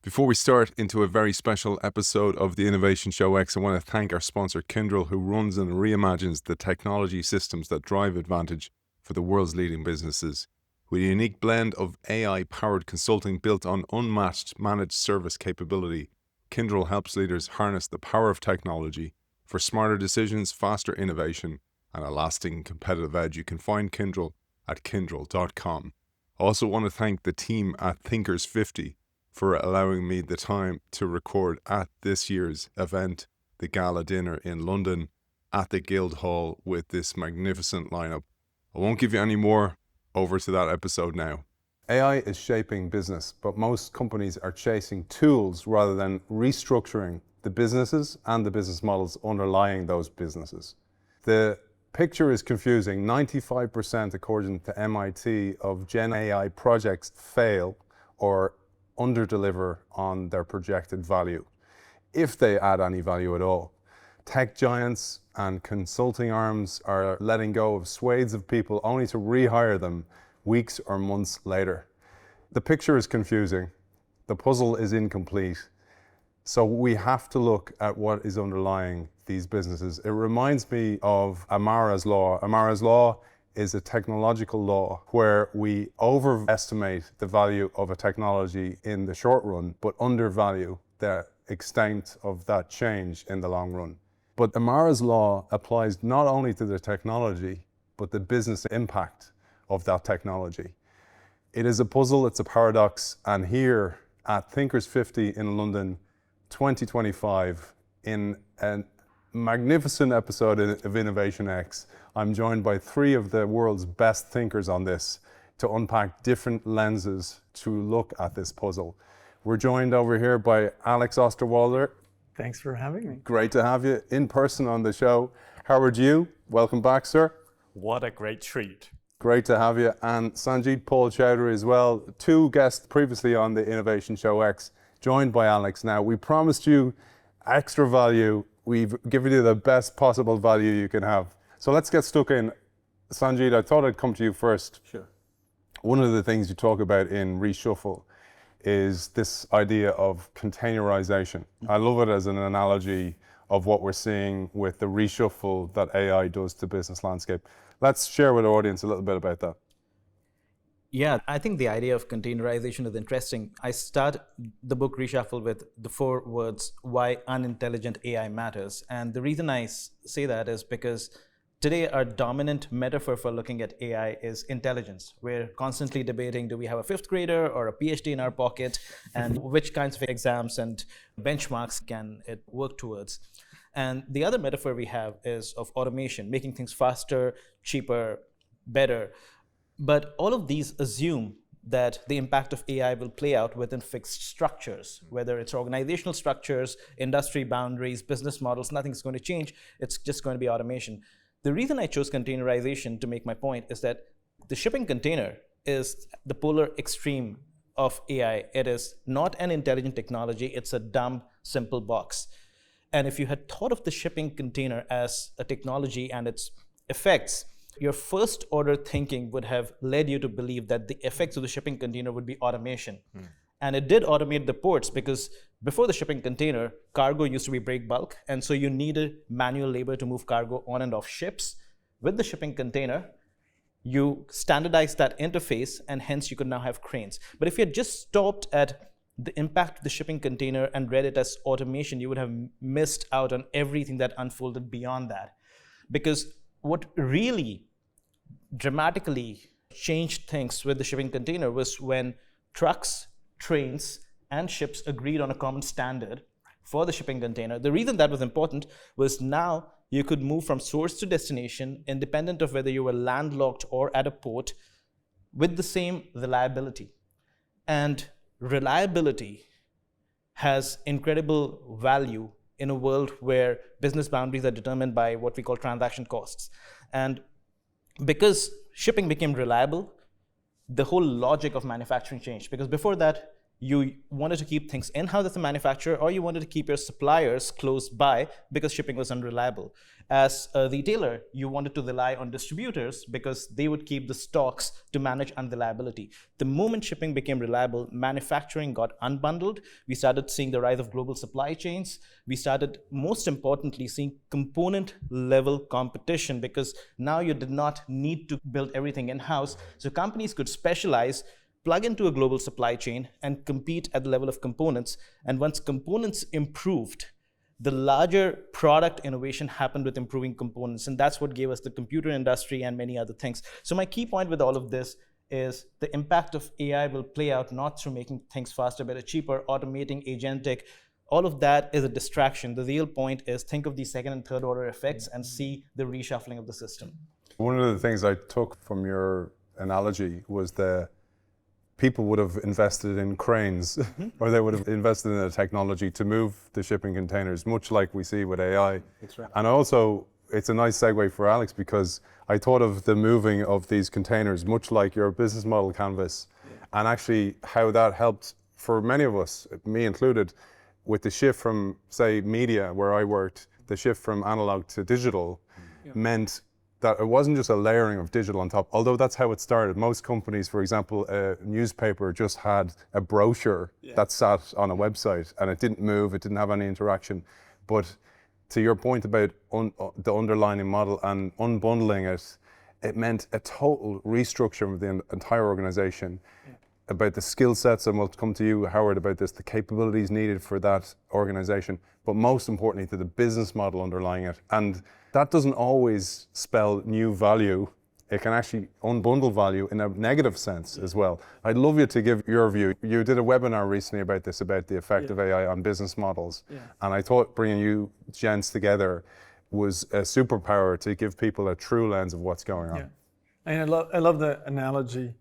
Before we start into a very special episode of the Innovation Show X, I want to thank our sponsor Kyndryl, who runs and reimagines the technology systems that drive advantage for the world's leading businesses. With a unique blend of AI-powered consulting built on unmatched managed service capability, Kyndryl helps leaders harness the power of technology for smarter decisions, faster innovation, and a lasting competitive edge. You can find Kyndryl at kyndryl.com. I also want to thank the team at Thinkers 50 for allowing me the time to record at this year's event, the gala dinner in London at the Guildhall with this magnificent lineup. I won't give you any more. Over to that episode now. AI is shaping business, but most companies are chasing tools rather than restructuring the businesses and the business models underlying those businesses. The picture is confusing. 95%, according to MIT, of Gen AI projects fail or underdeliver on their projected value, if they add any value at all. Tech giants and consulting arms are letting go of swathes of people only to rehire them weeks or months later. The picture is confusing. The puzzle is incomplete. So we have to look at what is underlying these businesses. It reminds me of Amara's law. Amara's law is a technological law where we overestimate the value of a technology in the short run, but undervalue the extent of that change in the long run. But Amara's law applies not only to the technology, but the business impact of that technology. It is a puzzle, it's a paradox, and here at Thinkers 50 in London, 2025, in a magnificent episode of Innovation X, I'm joined by three of the world's best thinkers on this to unpack different lenses to look at this puzzle. We're joined over here by Alex Osterwalder. Thanks for having me. Great to have you in person on the show. Howard Yu, welcome back, sir. What a great treat. Great to have you. And Sangeet Choudary as well, two guests previously on the Innovation Show X, joined by Alex now. We promised you extra value. We've given you the best possible value you can have. So let's get stuck in. Sangeet, I thought I'd come to you first. Sure. One of the things you talk about in Reshuffle is this idea of containerisation. I love it as an analogy of what we're seeing with the reshuffle that AI does to business landscape. Let's share with our audience a little bit about that. Yeah, I think the idea of containerization is interesting. I start the book Reshuffle with the 4 words, why unintelligent AI matters. And the reason I say that is because today, our dominant metaphor for looking at AI is intelligence. We're constantly debating, do we have a 5th grader or a PhD in our pocket, and which kinds of exams and benchmarks can it work towards? And the other metaphor we have is of automation, making things faster, cheaper, better. But all of these assume that the impact of AI will play out within fixed structures, whether it's organizational structures, industry boundaries, business models, nothing's going to change. It's just going to be automation. The reason I chose containerization to make my point is that the shipping container is the polar extreme of AI. It is not an intelligent technology, it's a dumb, simple box. And if you had thought of the shipping container as a technology and its effects, your first order thinking would have led you to believe that the effects of the shipping container would be automation. And it did automate the ports because before the shipping container, cargo used to be break bulk. And so you needed manual labor to move cargo on and off ships. With the shipping container, you standardized that interface and hence you could now have cranes. But if you had just stopped at the impact of the shipping container and read it as automation, you would have missed out on everything that unfolded beyond that. Because what really dramatically changed things with the shipping container was when trucks, trains, and ships agreed on a common standard for the shipping container. The reason that was important was now you could move from source to destination independent of whether you were landlocked or at a port with the same reliability. And reliability has incredible value in a world where business boundaries are determined by what we call transaction costs. And because shipping became reliable, the whole logic of manufacturing changed. Because before that, you wanted to keep things in-house as a manufacturer, or you wanted to keep your suppliers close by because shipping was unreliable. As a retailer, you wanted to rely on distributors because they would keep the stocks to manage unreliability. The moment shipping became reliable, manufacturing got unbundled. We started seeing the rise of global supply chains. We started, most importantly, seeing component level competition, because now you did not need to build everything in-house. So companies could specialize, plug into a global supply chain, and compete at the level of components. And once components improved, the larger product innovation happened with improving components. And that's what gave us the computer industry and many other things. So my key point with all of this is the impact of AI will play out not through making things faster, better, cheaper, automating, agentic. All of that is a distraction. The real point is think of these second and third order effects and see the reshuffling of the system. One of the things I took from your analogy was the people would have invested in cranes or they would have invested in a technology to move the shipping containers, much like we see with AI. That's right. And also, it's a nice segue for Alex, because I thought of the moving of these containers much like your business model canvas, and actually how that helped for many of us, me included, with the shift from, say, media, where I worked, the shift from analog to digital meant that it wasn't just a layering of digital on top, although that's how it started. Most companies, for example, a newspaper just had a brochure that sat on a website and it didn't move, it didn't have any interaction. But to your point about the underlining model and unbundling it, it meant a total restructure of the entire organization, about the skill sets, and we'll come to you, Howard, about this, the capabilities needed for that organization, but most importantly, to the business model underlying it. And that doesn't always spell new value. It can actually unbundle value in a negative sense as well. I'd love you to give your view. You did a webinar recently about this, about the effect of AI on business models. And I thought bringing you gents together was a superpower to give people a true lens of what's going on. And I love the analogy,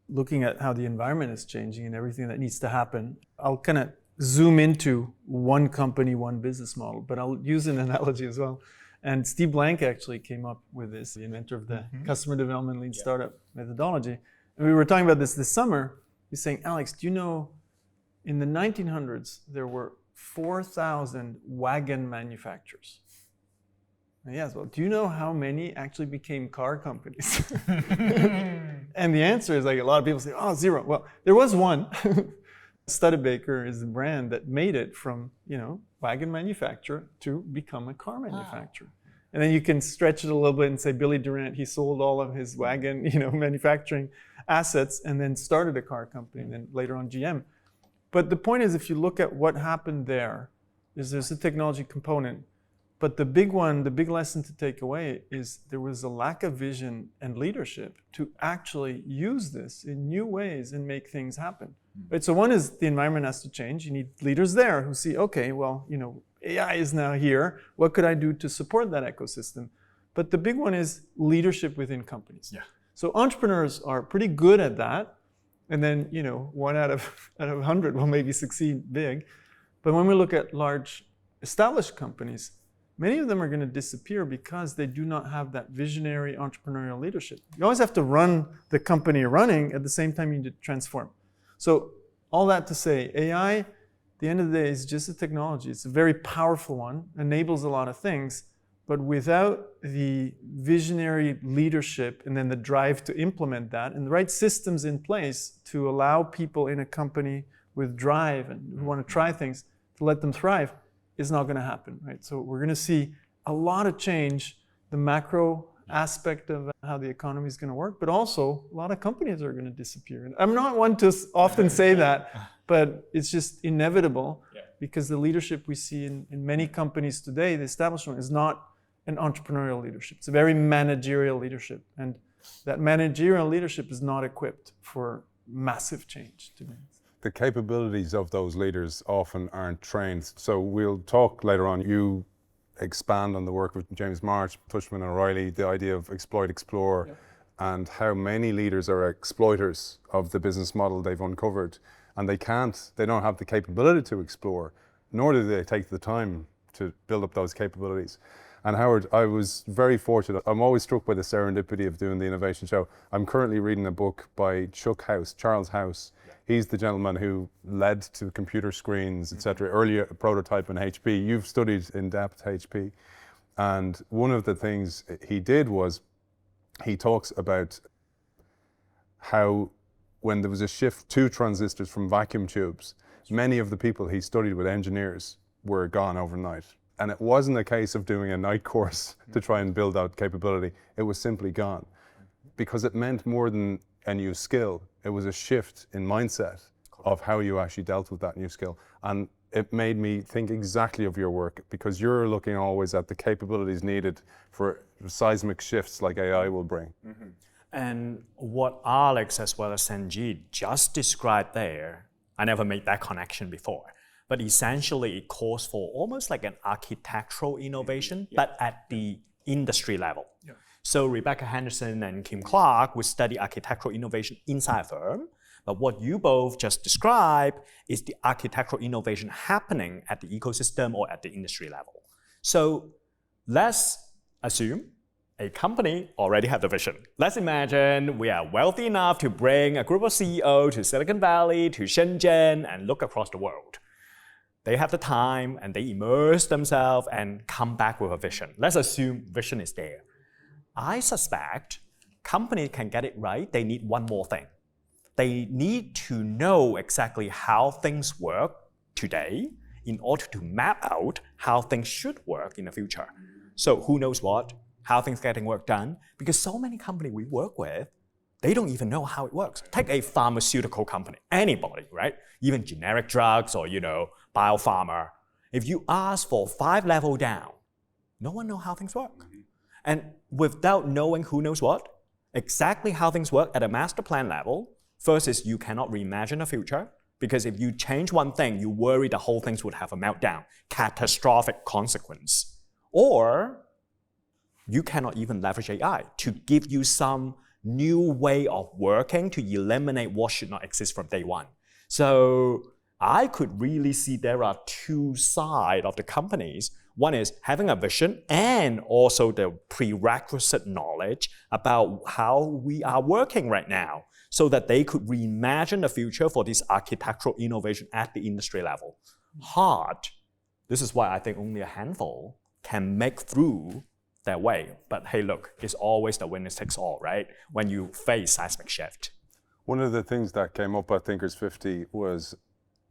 looking at how the environment is changing and everything that needs to happen. I'll kind of zoom into one company, one business model, but I'll use an analogy as well. And Steve Blank actually came up with this, the inventor of the customer development lean startup methodology. And we were talking about this summer. He's saying, Alex, do you know, in the 1900s, there were 4,000 wagon manufacturers. And yes, well, do you know how many actually became car companies? And the answer is, like, a lot of people say, oh, zero. Well, there was one. Studebaker is the brand that made it from, wagon manufacturer to become a car manufacturer. Wow. And then you can stretch it a little bit and say Billy Durant, he sold all of his wagon, manufacturing assets and then started a car company, and then later on GM. But the point is, if you look at what happened there, there's a technology component. But the big lesson to take away is there was a lack of vision and leadership to actually use this in new ways and make things happen. Right? So one is the environment has to change. You need leaders there who see, okay, well, AI is now here. What could I do to support that ecosystem? But the big one is leadership within companies. Yeah. So entrepreneurs are pretty good at that. And then, one out of 100 will maybe succeed big. But when we look at large established companies, many of them are going to disappear because they do not have that visionary entrepreneurial leadership. You always have to run the company you're running, at the same time you need to transform. So all that to say, AI, at the end of the day, is just a technology. It's a very powerful one, enables a lot of things, but without the visionary leadership and then the drive to implement that and the right systems in place to allow people in a company with drive and who want to try things to let them thrive, is not going to happen, right? So we're going to see a lot of change, the macro aspect of how the economy is going to work, but also a lot of companies are going to disappear. And I'm not one to often say that, but it's just inevitable because the leadership we see in many companies today, the establishment, is not an entrepreneurial leadership. It's a very managerial leadership. And that managerial leadership is not equipped for massive change today. The capabilities of those leaders often aren't trained. So we'll talk later on. You expand on the work of James March, Tushman and O'Reilly, the idea of exploit, explore, and how many leaders are exploiters of the business model they've uncovered. And they don't have the capability to explore, nor do they take the time to build up those capabilities. And Howard, I was very fortunate. I'm always struck by the serendipity of doing the innovation show. I'm currently reading a book by Charles House. He's the gentleman who led to computer screens, etc. Earlier prototype in HP. You've studied in depth HP. And one of the things he did was he talks about how when there was a shift to transistors from vacuum tubes, many of the people he studied with, engineers, were gone overnight. And it wasn't a case of doing a night course to try and build out capability. It was simply gone. Because it meant more than a new skill. It was a shift in mindset of how you actually dealt with that new skill. And it made me think exactly of your work, because you're looking always at the capabilities needed for seismic shifts like AI will bring. And what Alex as well as Sangeet just described there, I never made that connection before. But essentially it calls for almost like an architectural innovation, but at the industry level. So Rebecca Henderson and Kim Clark would study architectural innovation inside a firm. But what you both just described is the architectural innovation happening at the ecosystem or at the industry level. So let's assume a company already have the vision. Let's imagine we are wealthy enough to bring a group of CEOs to Silicon Valley, to Shenzhen, and look across the world. They have the time and they immerse themselves and come back with a vision. Let's assume vision is there. I suspect company can get it right. They need one more thing. They need to know exactly how things work today in order to map out how things should work in the future. So who knows what? How things getting work done, because so many companies we work with, they don't even know how it works. Take a pharmaceutical company, anybody, right? Even generic drugs or, biopharma. If you ask for 5 levels down, no one knows how things work. And without knowing who knows what, exactly how things work at a master plan level, first is you cannot reimagine the future, because if you change one thing, you worry the whole thing would have a meltdown, catastrophic consequence. Or you cannot even leverage AI to give you some new way of working to eliminate what should not exist from day one. So I could really see there are 2 sides of the companies. One is having a vision and also the prerequisite knowledge about how we are working right now, so that they could reimagine the future for this architectural innovation at the industry level. Hard. This is why I think only a handful can make through their way. But hey, look, it's always the winner takes all, right? When you face seismic shift. One of the things that came up at Thinkers 50 was,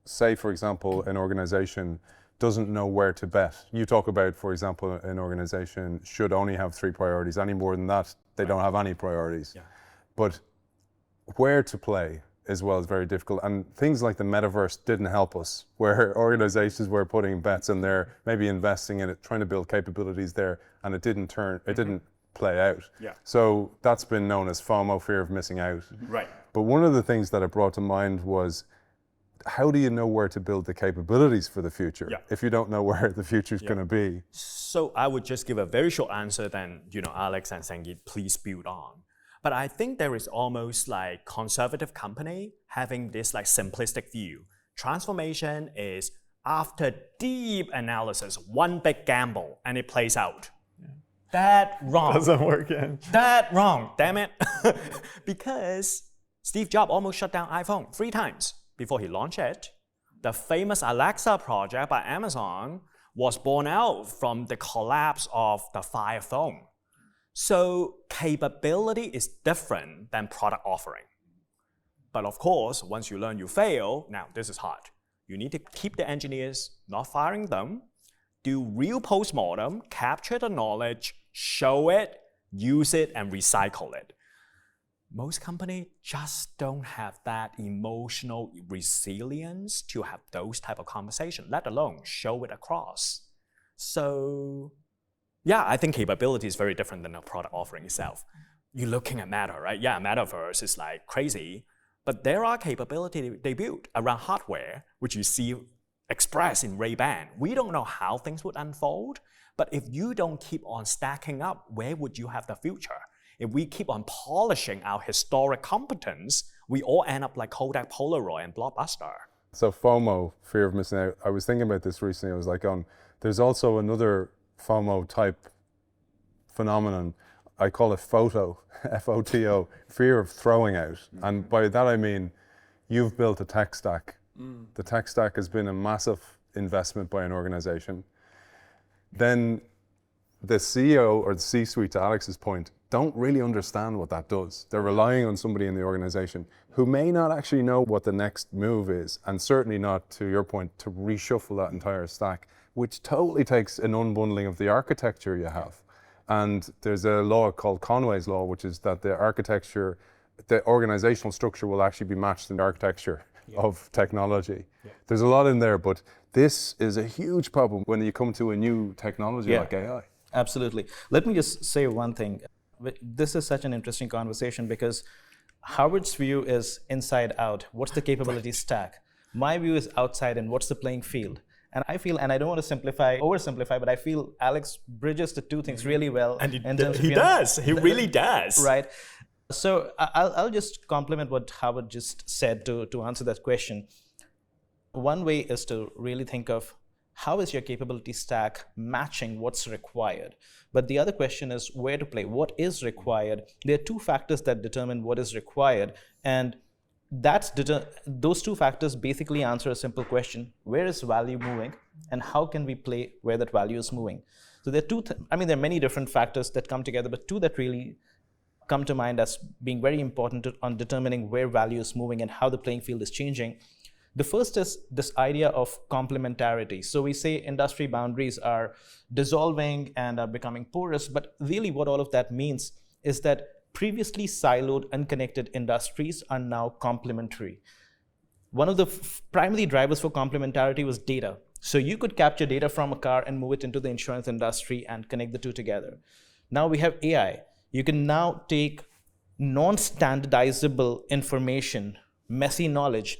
say, for example, an organization doesn't know where to bet. You talk about, for example, an organization should only have 3 priorities. Any more than that, they don't have any priorities. But where to play as well is very difficult. And things like the Metaverse didn't help us, where organizations were putting bets in there, maybe investing in it, trying to build capabilities there, and it didn't play out. So that's been known as FOMO, fear of missing out. But one of the things that it brought to mind was, how do you know where to build the capabilities for the future if you don't know where the future is going to be? So I would just give a very short answer, then Alex and Sangeet, please build on. But I think there is almost like conservative company having this like simplistic view. Transformation is after deep analysis, one big gamble, and it plays out. That wrong. Doesn't work, yeah. That wrong, damn it. Because Steve Jobs almost shut down iPhone 3 times before he launched it. The famous Alexa project by Amazon was born out from the collapse of the Fire phone. So capability is different than product offering. But of course, once you learn you fail, now this is hard. You need to keep the engineers, not firing them, do real postmortem, capture the knowledge, show it, use it, and recycle it. Most companies just don't have that emotional resilience to have those type of conversation, let alone show it across. So yeah, I think capability is very different than the product offering itself. You're looking at Meta, right? Yeah, Metaverse is like crazy, but there are capabilities they built around hardware, which you see expressed in Ray-Ban. We don't know how things would unfold, but if you don't keep on stacking up, where would you have the future? If we keep on polishing our historic competence, we all end up like Kodak, Polaroid, and Blockbuster. So FOMO, fear of missing out. I was thinking about this recently. I was like, there's also another FOMO type phenomenon. I call it FOTO, F-O-T-O, fear of throwing out. And by that I mean, you've built a tech stack. The tech stack has been a massive investment by an organization. Then the CEO or the C-suite, to Alex's point, don't really understand what that does. They're relying on somebody in the organization who may not actually know what the next move is, and certainly not, to your point, to reshuffle that entire stack, which totally takes an unbundling of the architecture you have. And there's a law called Conway's law, which is that the architecture, the organizational structure will actually be matched in the architecture of technology. There's a lot in there, but this is a huge problem when you come to a new technology like AI. Absolutely. Let me just say one thing. This is such an interesting conversation because Howard's view is inside out. What's the capability stack? My view is outside and what's the playing field? And I feel, and I don't want to oversimplify, but I feel Alex bridges the two things really well. And he does. He really does. Right. So I'll just complement what Howard just said to answer that question. One way is to really think of how is your capability stack matching what's required? But the other question is where to play. What is required? There are two factors that determine what is required. And those two factors basically answer a simple question: where is value moving, and how can we play where that value is moving? So there are there are many different factors that come together, but two that really come to mind as being very important on determining where value is moving and how the playing field is changing. The first is this idea of complementarity. So we say industry boundaries are dissolving and are becoming porous, but really what all of that means is that previously siloed, unconnected industries are now complementary. One of the primary drivers for complementarity was data. So you could capture data from a car and move it into the insurance industry and connect the two together. Now we have AI. You can now take non-standardizable information, messy knowledge,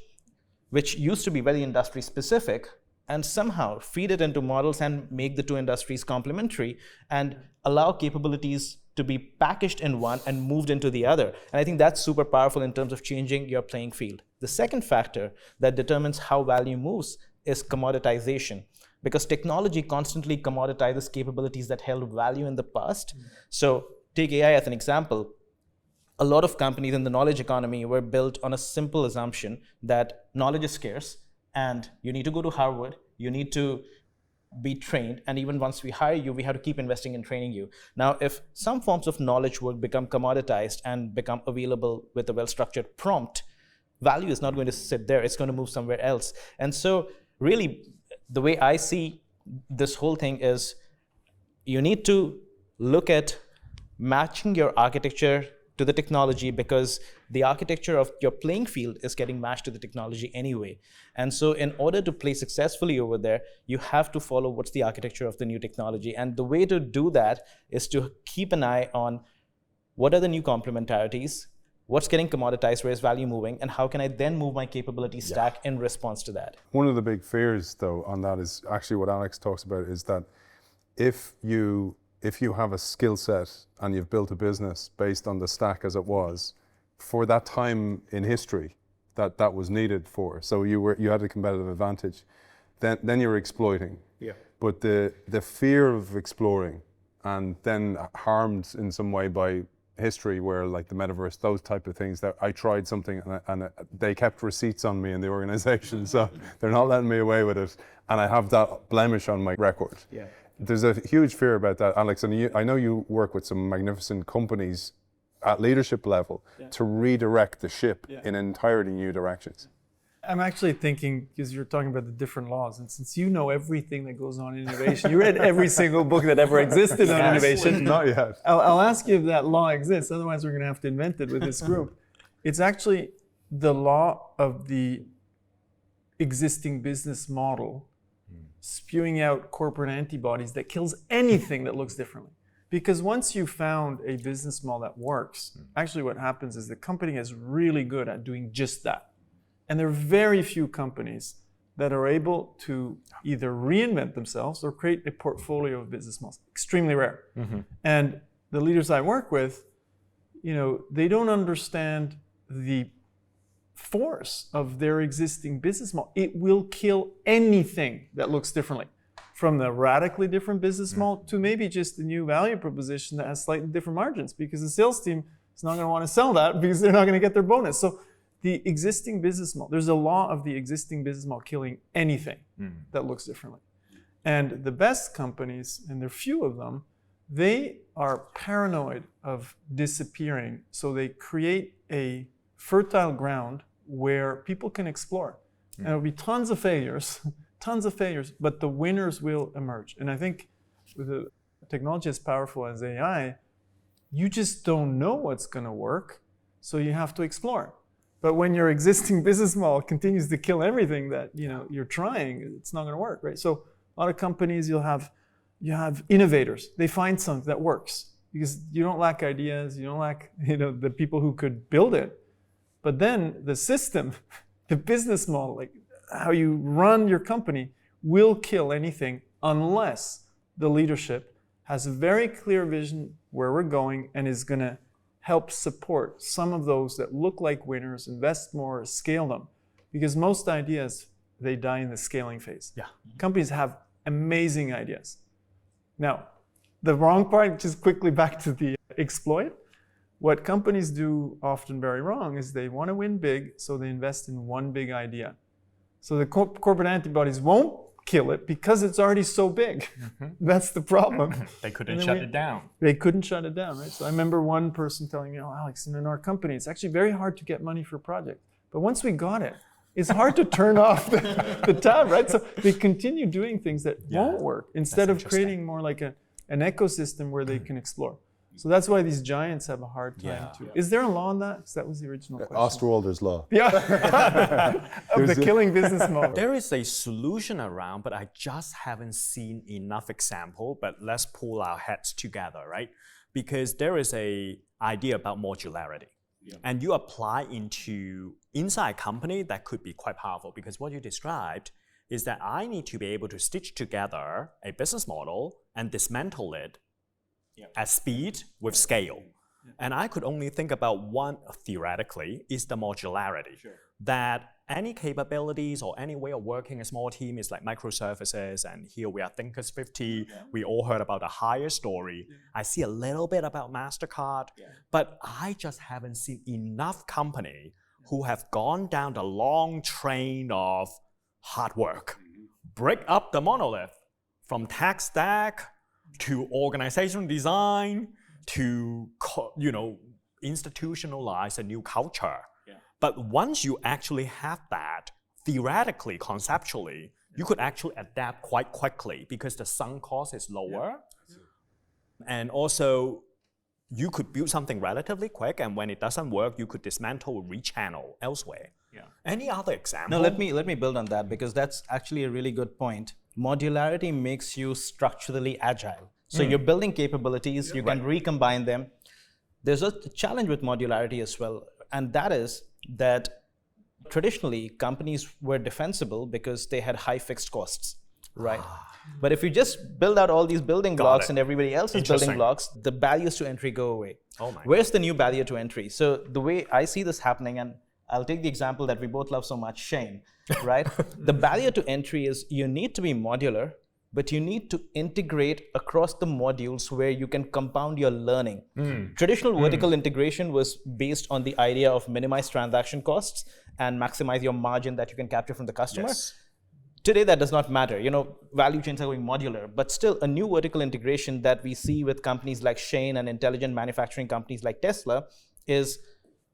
which used to be very industry specific, and somehow feed it into models and make the two industries complementary and allow capabilities to be packaged in one and moved into the other. And I think that's super powerful in terms of changing your playing field. The second factor that determines how value moves is commoditization, because technology constantly commoditizes capabilities that held value in the past. So take AI as an example. A lot of companies in the knowledge economy were built on a simple assumption that knowledge is scarce and you need to go to Harvard, you need to be trained, and even once we hire you, we have to keep investing in training you. Now, if some forms of knowledge would become commoditized and become available with a well-structured prompt, value is not going to sit there, it's going to move somewhere else. And so really, the way I see this whole thing is you need to look at matching your architecture to the technology, because the architecture of your playing field is getting matched to the technology anyway. And so in order to play successfully over there, you have to follow what's the architecture of the new technology. And the way to do that is to keep an eye on what are the new complementarities, what's getting commoditized, where's value moving, and how can I then move my capability stack in response to that. One of the big fears, though, on that is actually what Alex talks about, is that if you have a skill set and you've built a business based on the stack as it was, for that time in history that was needed for, so you had a competitive advantage, then you're exploiting. Yeah. But the fear of exploring and then harmed in some way by history, where like the Metaverse, those type of things, that I tried something and they kept receipts on me in the organization, so they're not letting me away with it, and I have that blemish on my record. Yeah. There's a huge fear about that, Alex, and I know you work with some magnificent companies at leadership level to redirect the ship in entirely new directions. I'm actually thinking, because you're talking about the different laws, and since you know everything that goes on in innovation, you read every single book that ever existed on innovation. Not yet. I'll ask you if that law exists, otherwise we're going to have to invent it with this group. It's actually the law of the existing business model spewing out corporate antibodies that kills anything that looks differently. Because once you found a business model that works, actually what happens is the company is really good at doing just that. And there are very few companies that are able to either reinvent themselves or create a portfolio of business models. Extremely rare. And the leaders I work with, they don't understand the force of their existing business model. It will kill anything that looks differently. from the radically different business model to maybe just a new value proposition that has slightly different margins, because the sales team is not going to want to sell that because they're not going to get their bonus. So the existing business model, there's a law of the existing business model killing anything that looks differently. And the best companies, and there are few of them, they are paranoid of disappearing. So they create a fertile ground where people can explore. And there'll be tons of failures, but the winners will emerge. And I think with a technology as powerful as AI, you just don't know what's going to work, so you have to explore. But when your existing business model continues to kill everything that you're trying, it's not going to work, right? So a lot of companies, you have innovators. They find something that works because you don't lack ideas, you don't lack the people who could build it. But then the system, the business model, like how you run your company, will kill anything unless the leadership has a very clear vision where we're going and is going to help support some of those that look like winners, invest more, scale them. Because most ideas, they die in the scaling phase. Yeah. Companies have amazing ideas. Now, the wrong part, just quickly back to the exploit. What companies do often very wrong is they want to win big, so they invest in one big idea. So the corporate antibodies won't kill it because it's already so big. That's the problem. They couldn't shut it down. They couldn't shut it down, right? So I remember one person telling me, Alex, in our company, it's actually very hard to get money for a project. But once we got it, it's hard to turn off the tab, right? So they continue doing things that won't work instead of creating more like an ecosystem where they can explore. So that's why these giants have a hard time too. Is there a law on that? Because that was the original question. Osterwalder's law. Yeah, of the killing business model. There is a solution around, but I just haven't seen enough example. But let's pull our heads together, right? Because there is a idea about modularity. And you apply inside a company that could be quite powerful, because what you described is that I need to be able to stitch together a business model and dismantle it at speed with scale. And I could only think about one, theoretically, is the modularity. That any capabilities or any way of working a small team is like microservices, and here we are Thinkers 50. We all heard about the higher story. I see a little bit about MasterCard, but I just haven't seen enough company who have gone down the long train of hard work. Break up the monolith from tech stack to organizational design to institutionalize a new culture. But once you actually have that, theoretically, conceptually, you could actually adapt quite quickly because the sunk cost is lower. And also, you could build something relatively quick, and when it doesn't work, you could dismantle or rechannel elsewhere. Any other example? No, let me build on that, because that's actually a really good point. Modularity makes you structurally agile. So you're building capabilities, you can recombine them. There's a challenge with modularity as well, and that is that traditionally companies were defensible because they had high fixed costs, right? But if you just build out all these building blocks and everybody else is building blocks, the barriers to entry go away. Where's the new barrier to entry? So the way I see this happening, and I'll take the example that we both love so much, Shane, right? The barrier to entry is you need to be modular, but you need to integrate across the modules where you can compound your learning. Traditional vertical integration was based on the idea of minimize transaction costs and maximize your margin that you can capture from the customer. Today, that does not matter. Value chains are going modular, but still a new vertical integration that we see with companies like Shane and intelligent manufacturing companies like Tesla is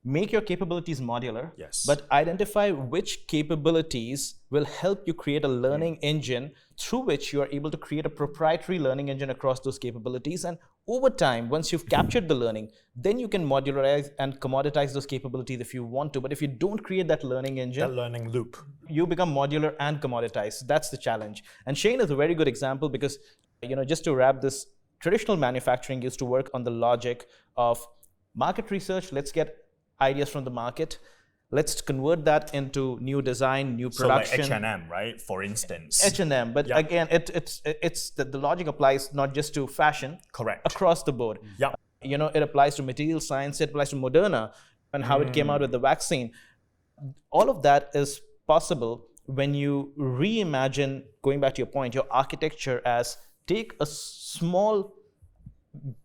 make your capabilities modular, but identify which capabilities will help you create a learning engine through which you are able to create a proprietary learning engine across those capabilities. And over time, once you've captured the learning, then you can modularize and commoditize those capabilities if you want to. But if you don't create that learning engine, that learning loop, you become modular and commoditized. That's the challenge. And Shane is a very good example because, just to wrap this, traditional manufacturing used to work on the logic of market research. Let's get ideas from the market. Let's convert that into new design, new production. So like H&M, right? For instance. H&M, but again, it's the logic applies not just to fashion. Correct. Across the board. It applies to material science, it applies to Moderna and how it came out with the vaccine. All of that is possible when you reimagine, going back to your point, your architecture as take a small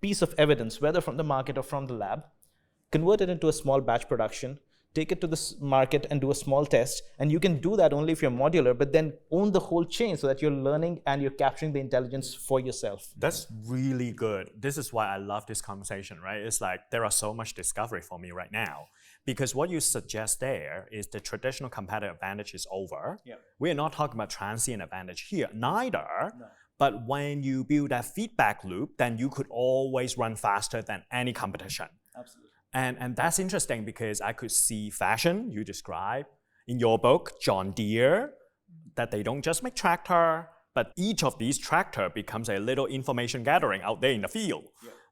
piece of evidence, whether from the market or from the lab, convert it into a small batch production, take it to the market and do a small test. And you can do that only if you're modular, but then own the whole chain so that you're learning and you're capturing the intelligence for yourself. That's really good. This is why I love this conversation, right? It's like there are so much discovery for me right now. Because what you suggest there is the traditional competitive advantage is over. Yeah. We're not talking about transient advantage here, neither. No. But when you build that feedback loop, then you could always run faster than any competition. Absolutely. And that's interesting because I could see fashion, you describe, in your book, John Deere, that they don't just make tractor, but each of these tractor becomes a little information gathering out there in the field,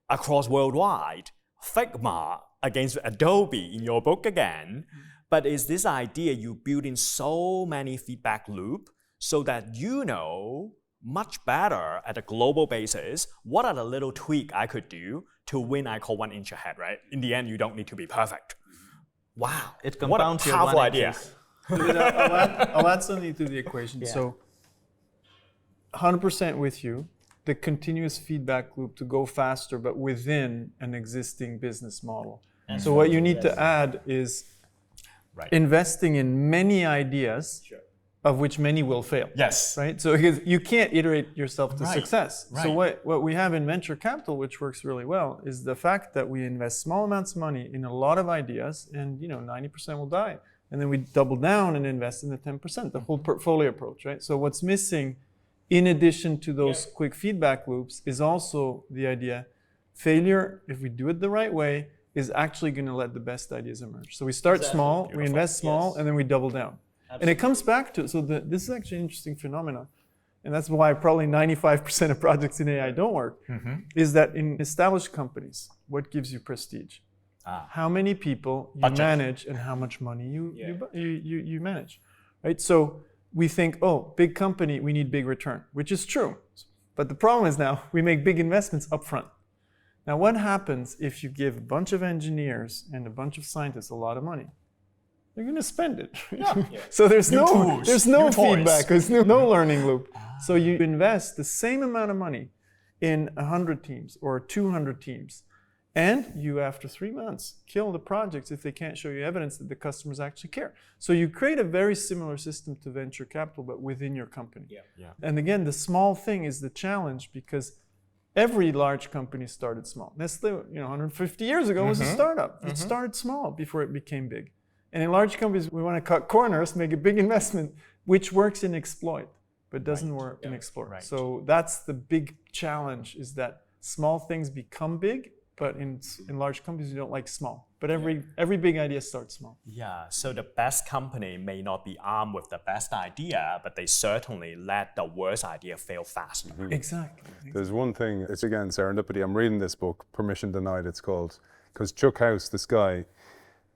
across worldwide. Figma against Adobe in your book again, but is this idea you build in so many feedback loop so that you know much better at a global basis what are the little tweak I could do to win I call 1 inch ahead, right? In the end, you don't need to be perfect. Wow, It what a compounds your powerful 1 idea. inches. I'll add something to the equation. Yeah. So 100% with you, the continuous feedback loop to go faster, but within an existing business model. And so what you need to add is investing in many ideas, of which many will fail. Yes. Right? So because you can't iterate yourself to success. Right. So what we have in venture capital, which works really well, is the fact that we invest small amounts of money in a lot of ideas, and 90% will die. And then we double down and invest in the 10%, the whole portfolio approach, right? So what's missing, in addition to those quick feedback loops, is also the idea failure, if we do it the right way, is actually going to let the best ideas emerge. So we start small, we invest small, and then we double down. Absolutely. And it comes back to, this is actually an interesting phenomenon, and that's why probably 95% of projects in AI don't work, is that in established companies, what gives you prestige? How many people you manage and how much money you manage, right? So we think, oh, big company, we need big return, which is true. But the problem is now we make big investments upfront. Now, what happens if you give a bunch of engineers and a bunch of scientists a lot of money? They're going to spend it. So there's no feedback, there's no learning loop. So you invest the same amount of money in 100 teams or 200 teams, and you, after 3 months, kill the projects if they can't show you evidence that the customers actually care. So you create a very similar system to venture capital, but within your company. And again, the small thing is the challenge, because every large company started small. Nestle, 150 years ago was a startup. It started small before it became big. And in large companies, we want to cut corners, make a big investment, which works in exploit, but doesn't work in explore. Right. So that's the big challenge, is that small things become big, but in large companies, you don't like small. But every big idea starts small. Yeah, so the best company may not be armed with the best idea, but they certainly let the worst idea fail faster. Exactly. There's one thing, it's again serendipity. I'm reading this book, Permission Denied it's called, because Chuck House, this guy,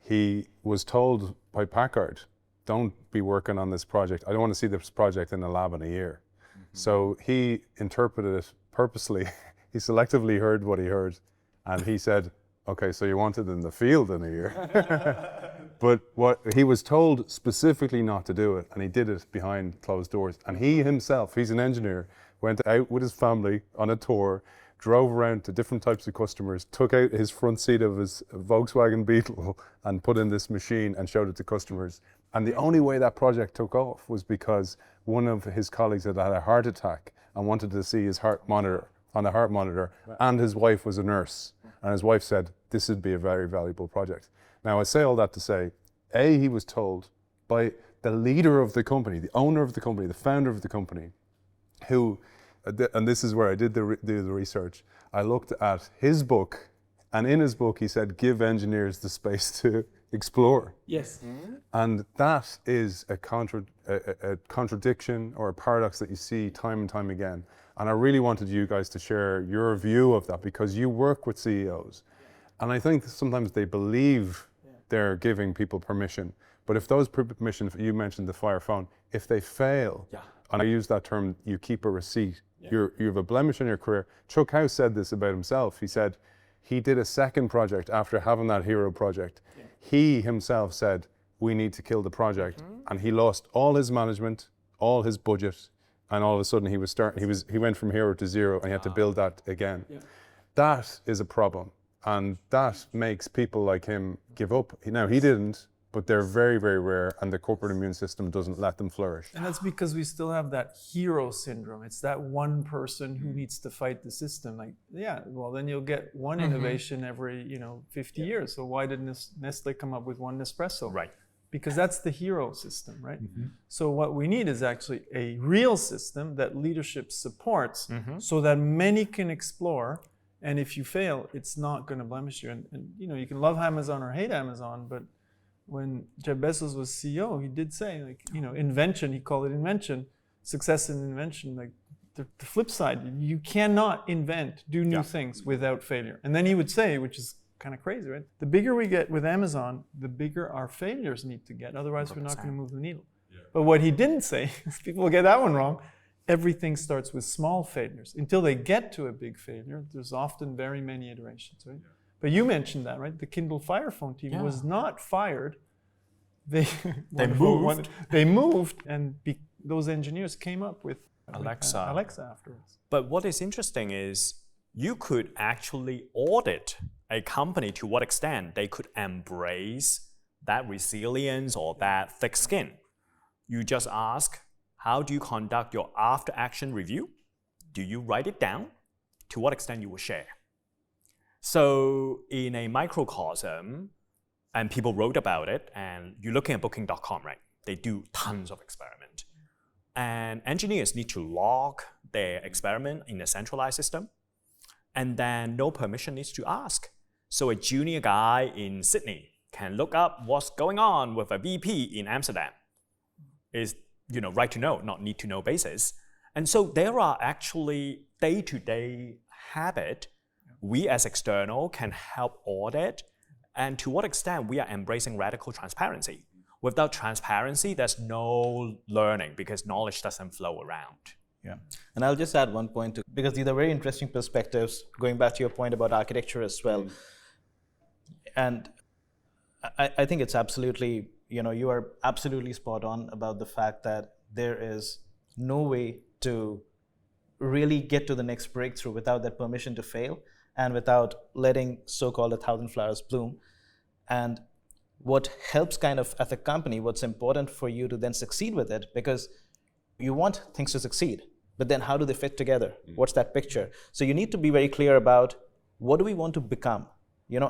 he was told by Packard, don't be working on this project. I don't want to see this project in a lab in a year. So he interpreted it purposely. He selectively heard what he heard, and he said, okay, so you want it in the field in a year. But what he was told specifically not to do it, and he did it behind closed doors. And he himself, he's an engineer, went out with his family on a tour, drove around to different types of customers, took out his front seat of his Volkswagen Beetle and put in this machine and showed it to customers. And the only way that project took off was because one of his colleagues had had a heart attack and wanted to see his heart monitor on a heart monitor, and his wife was a nurse. And his wife said, this would be a very valuable project. Now, I say all that to say, A, he was told by the leader of the company, the owner of the company, the founder of the company, who, and this is where I did the research, I looked at his book, and in his book he said, give engineers the space to explore. Yes. And that is a contradiction or a paradox that you see time and time again. And I really wanted you guys to share your view of that, because you work with CEOs. And I think sometimes they believe they're giving people permission. But if those permissions, you mentioned the fire phone, if they fail, and I use that term, you keep a receipt, you have a blemish in your career. Chuck House said this about himself. He said he did a second project after having that hero project. He himself said, we need to kill the project. And he lost all his management, all his budget, and all of a sudden he went from hero to zero, and he had to build that again. Yeah. That is a problem, and that makes people like him give up. Now, he didn't, but they're very, very rare, and the corporate immune system doesn't let them flourish. And that's because we still have that hero syndrome. It's that one person who needs to fight the system. Like, yeah, well, then you'll get one innovation every 50 years. So why didn't Nestle come up with one Nespresso? Right. Because that's the hero system, right? So what we need is actually a real system that leadership supports, so that many can explore. And if you fail, it's not going to blemish you. And you can love Amazon or hate Amazon, but when Jeff Bezos was CEO, he did say, like, invention, he called it invention, success in invention, like the flip side, you cannot do new things without failure. And then he would say, which is kind of crazy, right? The bigger we get with Amazon, the bigger our failures need to get. Otherwise, 100%. We're not going to move the needle. Yeah. But what he didn't say, people get that one wrong, everything starts with small failures. Until they get to a big failure, there's often very many iterations, right? Yeah. But you mentioned that, right? The Kyndryl Fire Phone team was not fired. They moved. They moved, and those engineers came up with Alexa afterwards. But what is interesting is you could actually audit a company to what extent they could embrace that resilience or that thick skin. You just ask, how do you conduct your after-action review? Do you write it down? To what extent you will share? So in a microcosm, and people wrote about it, and you're looking at booking.com, right? They do tons of experiment. And engineers need to log their experiment in a centralized system, and then no permission needs to ask. So a junior guy in Sydney can look up what's going on with a VP in Amsterdam. Is right to know, not need to know basis. And so there are actually day-to-day habit we as external can help audit, and to what extent we are embracing radical transparency. Without transparency, there's no learning because knowledge doesn't flow around. Yeah, and I'll just add one point too, because these are very interesting perspectives, going back to your point about architecture as well. And I think it's absolutely, you are absolutely spot on about the fact that there is no way to really get to the next breakthrough without that permission to fail and without letting so-called 1,000 flowers bloom. And what helps kind of as a company, what's important for you to then succeed with it, because you want things to succeed, but then how do they fit together? What's that picture? So you need to be very clear about what do we want to become?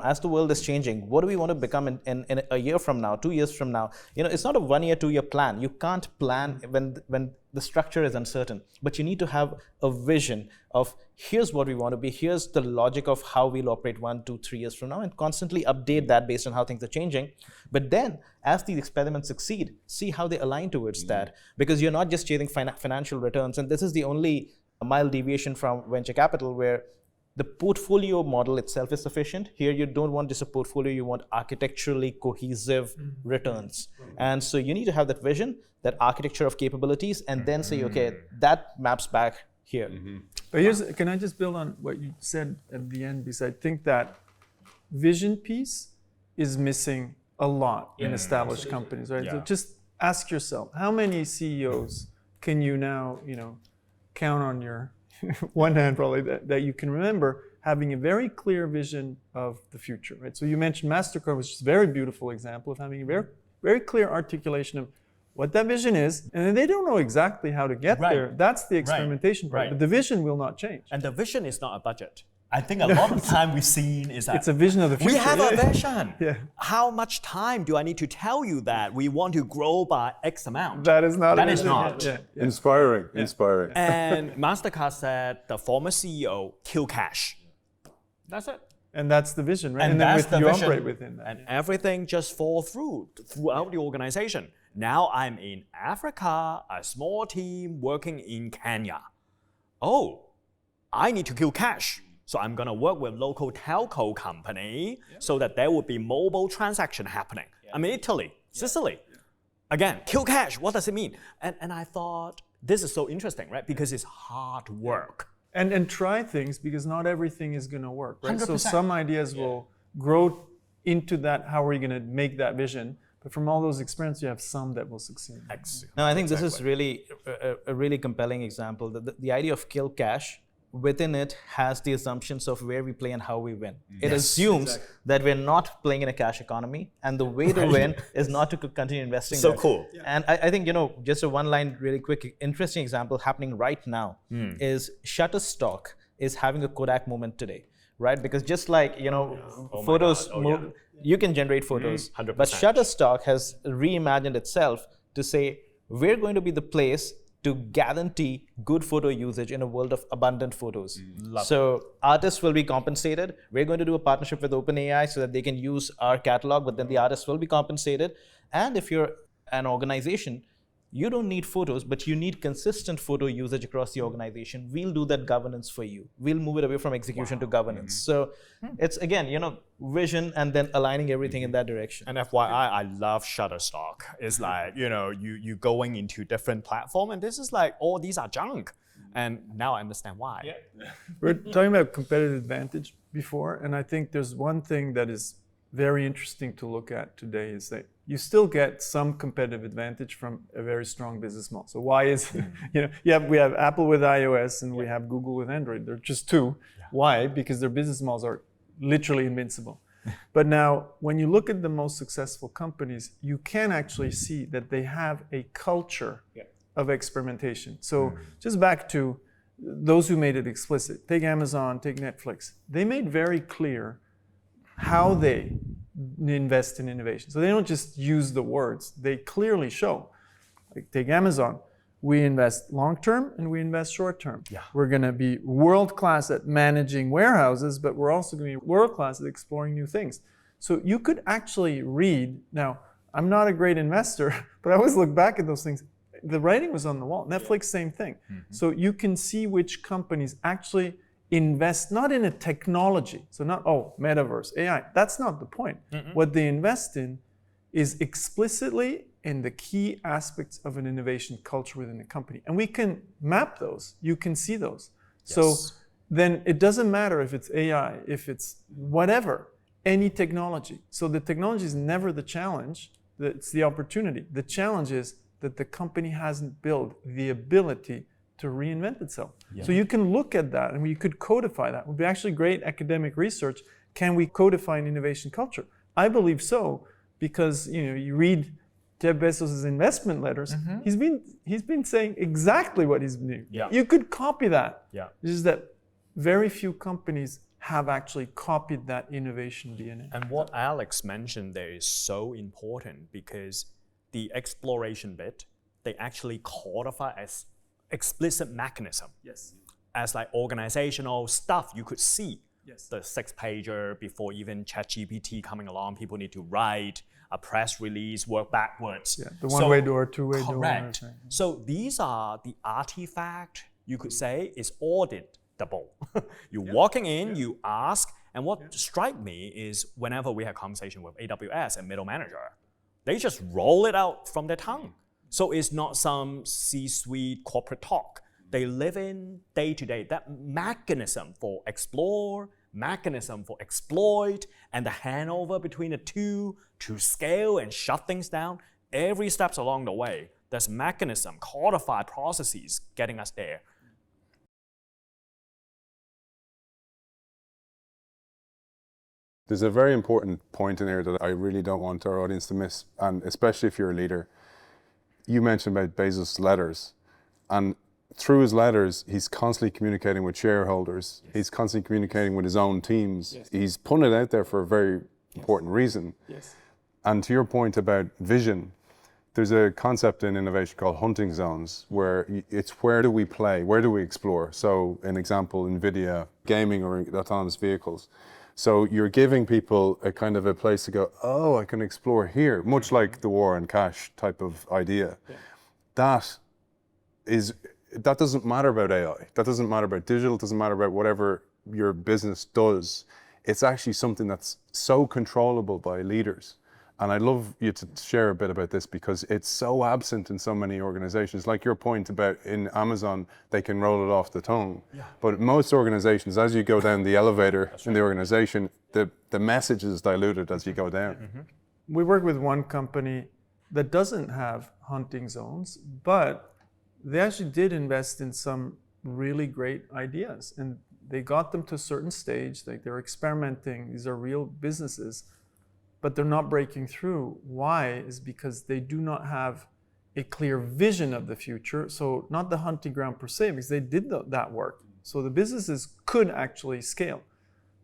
As the world is changing, what do we want to become in a year from now, 2 years from now? It's not a 1 year, 2 year plan. You can't plan when the structure is uncertain, but you need to have a vision of here's what we want to be, here's the logic of how we'll operate 1, 2, 3 years from now, and constantly update that based on how things are changing. But then, as these experiments succeed, see how they align towards that, because you're not just chasing financial returns, and this is the only mild deviation from venture capital where the portfolio model itself is sufficient. Here, you don't want just a portfolio, you want architecturally cohesive returns. And so you need to have that vision, that architecture of capabilities, and then say, okay, that maps back here. But can I just build on what you said at the end? Because I think that vision piece is missing a lot in established companies, right? So just ask yourself, how many CEOs can you now, count on your one hand probably that you can remember having a very clear vision of the future, right? So you mentioned MasterCard, which is a very beautiful example of having a very, very clear articulation of what that vision is, and then they don't know exactly how to get there. That's the experimentation part, but the vision will not change. And the vision is not a budget. I think a lot of the time we've seen is that it's a vision of the future. We have a vision. How much time do I need to tell you that we want to grow by X amount? That is not. That is not. Inspiring. And MasterCard said the former CEO kill cash. That's it. And that's the vision, right? And that's the vision. Operate within that. And everything just falls throughout the organization. Now I'm in Africa, a small team working in Kenya. Oh, I need to kill cash. So I'm going to work with local telco company so that there will be mobile transaction happening. I'm in Italy, Sicily. Again, kill cash, what does it mean? And I thought, this is so interesting, right? Because it's hard work. And try things, because not everything is going to work, right? 100%. So some ideas will grow into that, how are we going to make that vision? But from all those experiences, you have some that will succeed. No, I think this is really a really compelling example. The idea of kill cache, within it has the assumptions of where we play and how we win. It assumes that we're not playing in a cash economy, and the way to win is not to continue investing. So there. cool. And I think, just a one-line, really quick, interesting example happening right now is Shutterstock is having a Kodak moment today, right? Because just like, photos move, you can generate photos, 100%. but Shutterstock has reimagined itself to say, we're going to be the place to guarantee good photo usage in a world of abundant photos. So artists will be compensated. We're going to do a partnership with OpenAI so that they can use our catalog, but then the artists will be compensated. And if you're an organization, you don't need photos, but you need consistent photo usage across the organization. We'll do that governance for you. We'll move it away from execution to governance. So it's, again, vision and then aligning everything in that direction. And FYI, I love Shutterstock. It's like, you going into different platform, and this is like, all these are junk. And now I understand why. We're talking about competitive advantage before, and I think there's one thing that is very interesting to look at today is that you still get some competitive advantage from a very strong business model. So why is, we have Apple with iOS and we have Google with Android. They're just two. Yeah. Why? Because their business models are literally invincible. But now, when you look at the most successful companies, you can actually see that they have a culture of experimentation. So just back to those who made it explicit. Take Amazon, take Netflix. They made very clear how they invest in innovation. So they don't just use the words, they clearly show. Like take Amazon, we invest long-term and we invest short-term. Yeah. We're gonna be world-class at managing warehouses, but we're also gonna be world-class at exploring new things. So you could actually read, now, I'm not a great investor, but I always look back at those things. The writing was on the wall. Netflix, same thing. So you can see which companies actually invest not in a technology, so not, Metaverse, AI, that's not the point. What they invest in is explicitly in the key aspects of an innovation culture within a company. And we can map those, you can see those. Yes. So then it doesn't matter if it's AI, if it's whatever, any technology. So the technology is never the challenge, it's the opportunity. The challenge is that the company hasn't built the ability to reinvent itself. Yeah. So you can look at that and you could codify that. It would be actually great academic research. Can we codify an innovation culture? I believe so, because you read Jeff Bezos' investment letters, he's been saying exactly what he's been doing. Yeah. You could copy that. Yeah. It's just that very few companies have actually copied that innovation DNA. And what Alex mentioned there is so important, because the exploration bit, they actually codify as explicit mechanism. Yes. As like organizational stuff, you could see the 6-pager before even ChatGPT coming along. People need to write a press release, work backwards. Yeah, the one-way door, two-way door. Correct. So these are the artifact, you could say, is auditable. You're walking in, you ask, and what strikes me is whenever we have conversation with AWS and middle manager, they just roll it out from their tongue. So it's not some C-suite corporate talk. They live in day-to-day. That mechanism for explore, mechanism for exploit, and the handover between the two to scale and shut things down, every steps along the way, there's mechanism, codified processes getting us there. There's a very important point in here that I really don't want our audience to miss, and especially if you're a leader. You mentioned about Bezos' letters, and through his letters, he's constantly communicating with shareholders. Yes. He's constantly communicating with his own teams. Yes. He's putting it out there for a very important reason. Yes. And to your point about vision, there's a concept in innovation called hunting zones, where it's where do we play, where do we explore? So an example, NVIDIA, gaming or autonomous vehicles. So you're giving people a kind of a place to go, I can explore here, much like the war on cash type of idea. Yeah. That doesn't matter about AI. That doesn't matter about digital, doesn't matter about whatever your business does. It's actually something that's so controllable by leaders. And I'd love you to share a bit about this, because it's so absent in so many organizations. Like your point about in Amazon, they can roll it off the tongue. Yeah. But most organizations, as you go down the elevator in the organization, the message is diluted as you go down. We work with one company that doesn't have hunting zones, but they actually did invest in some really great ideas, and they got them to a certain stage, like they're experimenting, these are real businesses, but they're not breaking through. Why? Is because they do not have a clear vision of the future. So not the hunting ground per se, because they did that work. So the businesses could actually scale.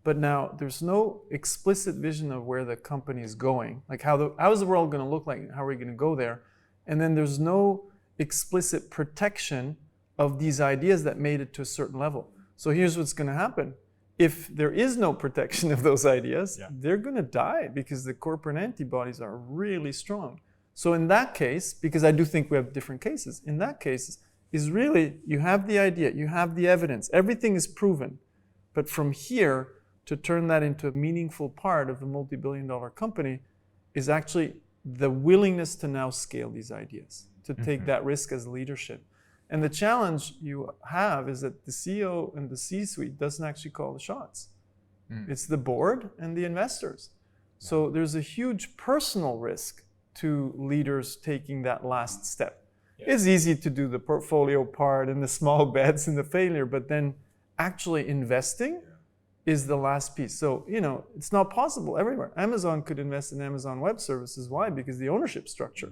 But now there's no explicit vision of where the company is going. Like how is the world going to look like? How are we going to go there? And then there's no explicit protection of these ideas that made it to a certain level. So here's what's going to happen. If there is no protection of those ideas, they're going to die because the corporate antibodies are really strong. So in that case, because I do think we have different cases, in that case is really you have the idea, you have the evidence, everything is proven. But from here to turn that into a meaningful part of a multi-billion-dollar company is actually the willingness to now scale these ideas, to take that risk as leadership. And the challenge you have is that the CEO and the C-suite doesn't actually call the shots. It's the board and the investors. So there's a huge personal risk to leaders taking that last step. It's easy to do the portfolio part and the small bets and the failure, but then actually investing is the last piece. So, it's not possible everywhere. Amazon could invest in Amazon Web Services. Why? Because the ownership structure.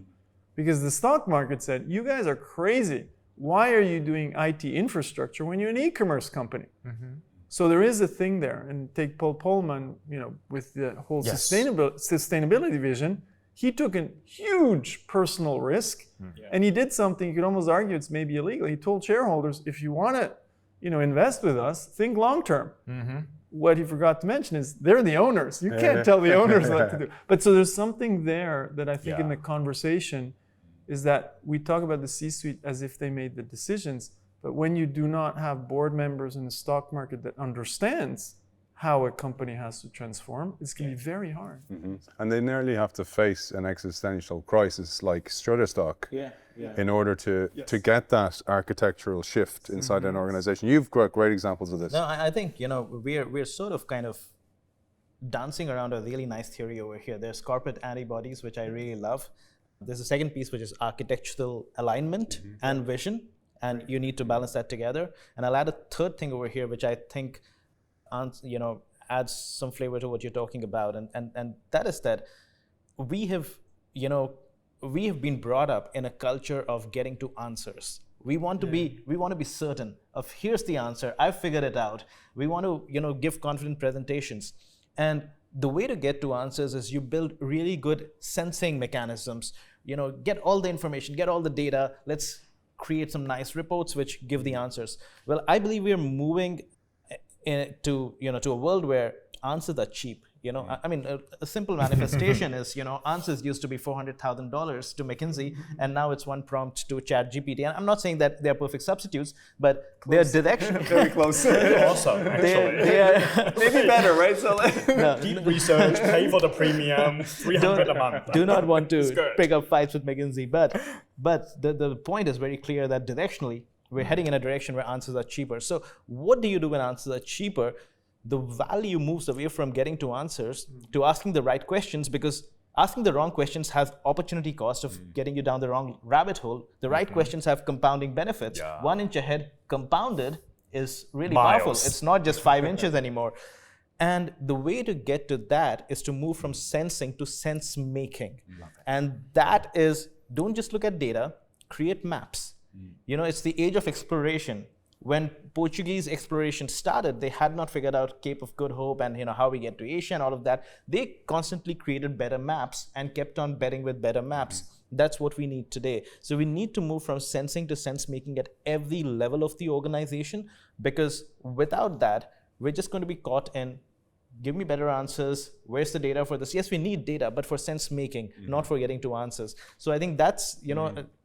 Because the stock market said, you guys are crazy. Why are you doing IT infrastructure when you're an e-commerce company? So there is a thing there. And take Paul Polman, with the whole sustainability vision, he took a huge personal risk and he did something you could almost argue it's maybe illegal. He told shareholders, if you want to, invest with us, think long term. What he forgot to mention is they're the owners. You can't tell the owners what to do. But so there's something there that I think in the conversation is that we talk about the C-suite as if they made the decisions, but when you do not have board members in the stock market that understands how a company has to transform, it's going to be very hard. And they nearly have to face an existential crisis like Shutterstock in order to get that architectural shift inside an organization. You've got great examples of this. No, I think, we're sort of kind of dancing around a really nice theory over here. There's corporate antibodies, which I really love. There's a second piece, which is architectural alignment and vision, and you need to balance that together. And I'll add a third thing over here, which I think adds some flavor to what you're talking about, and that is that we have been brought up in a culture of getting to answers. We want to be certain of here's the answer, I've figured it out. We want to give confident presentations, and the way to get to answers is you build really good sensing mechanisms. Get all the information, get all the data. Let's create some nice reports which give the answers. Well, I believe we are moving to a world where answers are cheap. I mean, a simple manifestation is, answers used to be $400,000 to McKinsey, and now it's one prompt to ChatGPT. And I'm not saying that they're perfect substitutes, but they're directional. Very close. Awesome, actually. They are maybe better, right? So deep research, pay for the premium, $300 a month. Do not want to pick up fights with McKinsey, but the point is very clear that directionally, we're heading in a direction where answers are cheaper. So what do you do when answers are cheaper? The value moves away from getting to answers to asking the right questions, because asking the wrong questions has opportunity cost of getting you down the wrong rabbit hole. The right questions have compounding benefits. 1 inch ahead compounded is really powerful. It's not just 5 inches anymore. And the way to get to that is to move from sensing to sense making. And that is, don't just look at data, create maps. It's the age of exploration. When Portuguese exploration started, they had not figured out Cape of Good Hope and how we get to Asia and all of that. They constantly created better maps and kept on betting with better maps. That's what we need today. So we need to move from sensing to sense making at every level of the organization, because without that, we're just going to be caught in, give me better answers. Where's the data for this? Yes, we need data, but for sense making, not for getting to answers. So I think that's,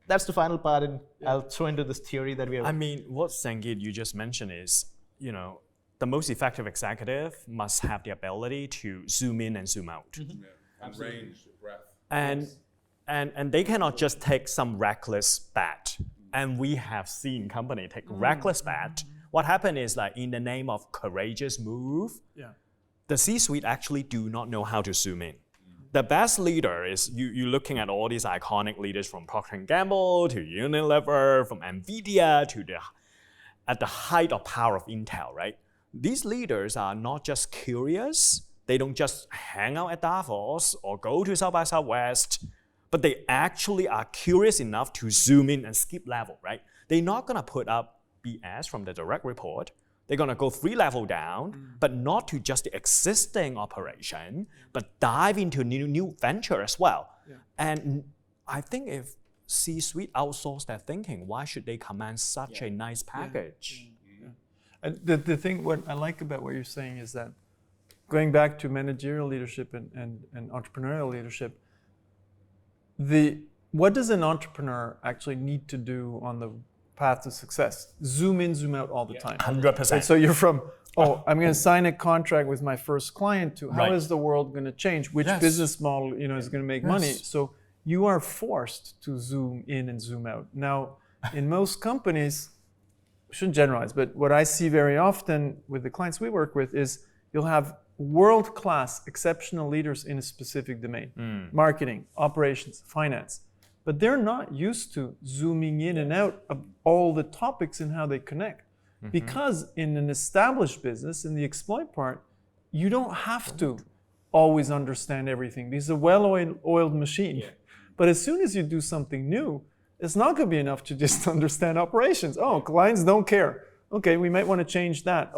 that's the final part, and I'll throw into this theory that we have. I mean, what Sangeet you just mentioned is, the most effective executive must have the ability to zoom in and zoom out. And range, breadth. And they cannot just take some reckless bet. And we have seen company take reckless bet. What happened is that in the name of courageous move, the C-suite actually do not know how to zoom in. the best leader is you're looking at all these iconic leaders from Procter & Gamble to Unilever, from NVIDIA to at the height of power of Intel, right? These leaders are not just curious. They don't just hang out at Davos or go to South by Southwest, but they actually are curious enough to zoom in and skip level, right? They're not gonna put up BS from the direct report. They're gonna go 3 levels down, but not to just the existing operation, but dive into new venture as well. Yeah. And I think if C-suite outsource their thinking, why should they command such a nice package? And the thing, what I like about what you're saying is that going back to managerial leadership and entrepreneurial leadership, what does an entrepreneur actually need to do on the path to success? Zoom in, zoom out all the time. 100%. Right? So you're from, I'm going to sign a contract with my first client to how is the world going to change? Which business model is going to make money? So you are forced to zoom in and zoom out. Now, in most companies, I shouldn't generalize, but what I see very often with the clients we work with is you'll have world-class, exceptional leaders in a specific domain, marketing, operations, finance, but they're not used to zooming in and out of all the topics and how they connect. Because in an established business, in the exploit part, you don't have to always understand everything. This is a well-oiled machine. But as soon as you do something new, it's not going to be enough to just understand operations. Clients don't care. Okay, we might want to change that.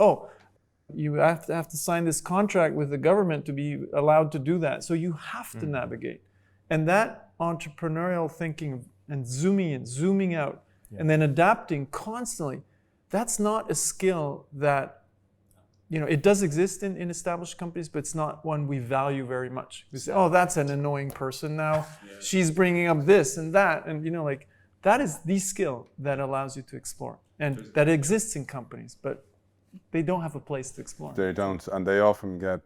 You have to sign this contract with the government to be allowed to do that. So you have to navigate. And that entrepreneurial thinking and zooming in, zooming out, and then adapting constantly, that's not a skill that, it does exist in established companies, but it's not one we value very much. We say, that's an annoying person now. She's bringing up this and that. And, that is the skill that allows you to explore. And that exists in companies, but they don't have a place to explore. They don't, and they often get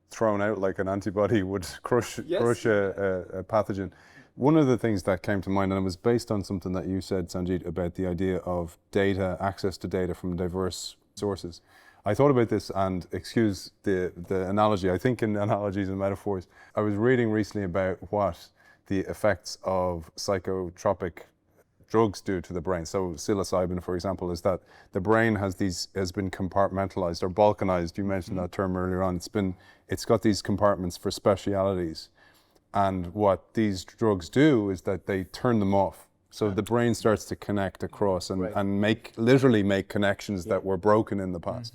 thrown out like an antibody would crush a pathogen. One of the things that came to mind, and it was based on something that you said, Sangeet, about the idea of data, access to data from diverse sources. I thought about this, and excuse the analogy, I think in analogies and metaphors. I was reading recently about what the effects of psychotropic drugs do to the brain. So psilocybin, for example, is that the brain has been compartmentalized or balkanized. You mentioned that term earlier on. It's got these compartments for specialities. And what these drugs do is that they turn them off. So the brain starts to connect across and literally make connections that were broken in the past.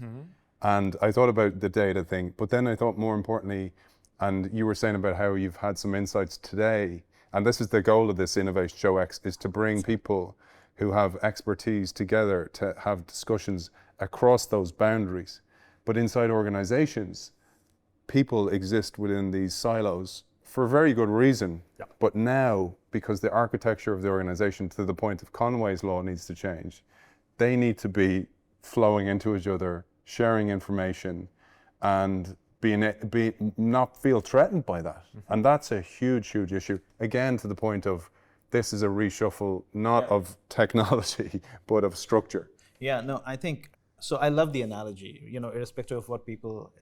And I thought about the data thing, but then I thought more importantly, and you were saying about how you've had some insights today, and this is the goal of this Innovation Show X, is to bring people who have expertise together to have discussions across those boundaries. But inside organizations, people exist within these silos for a very good reason. But now, because the architecture of the organization, to the point of Conway's law, needs to change, they need to be flowing into each other, sharing information, and not feel threatened by that. And that's a huge, huge issue. Again, to the point of this is a reshuffle, not of technology, but of structure. I think, so I love the analogy, irrespective of what people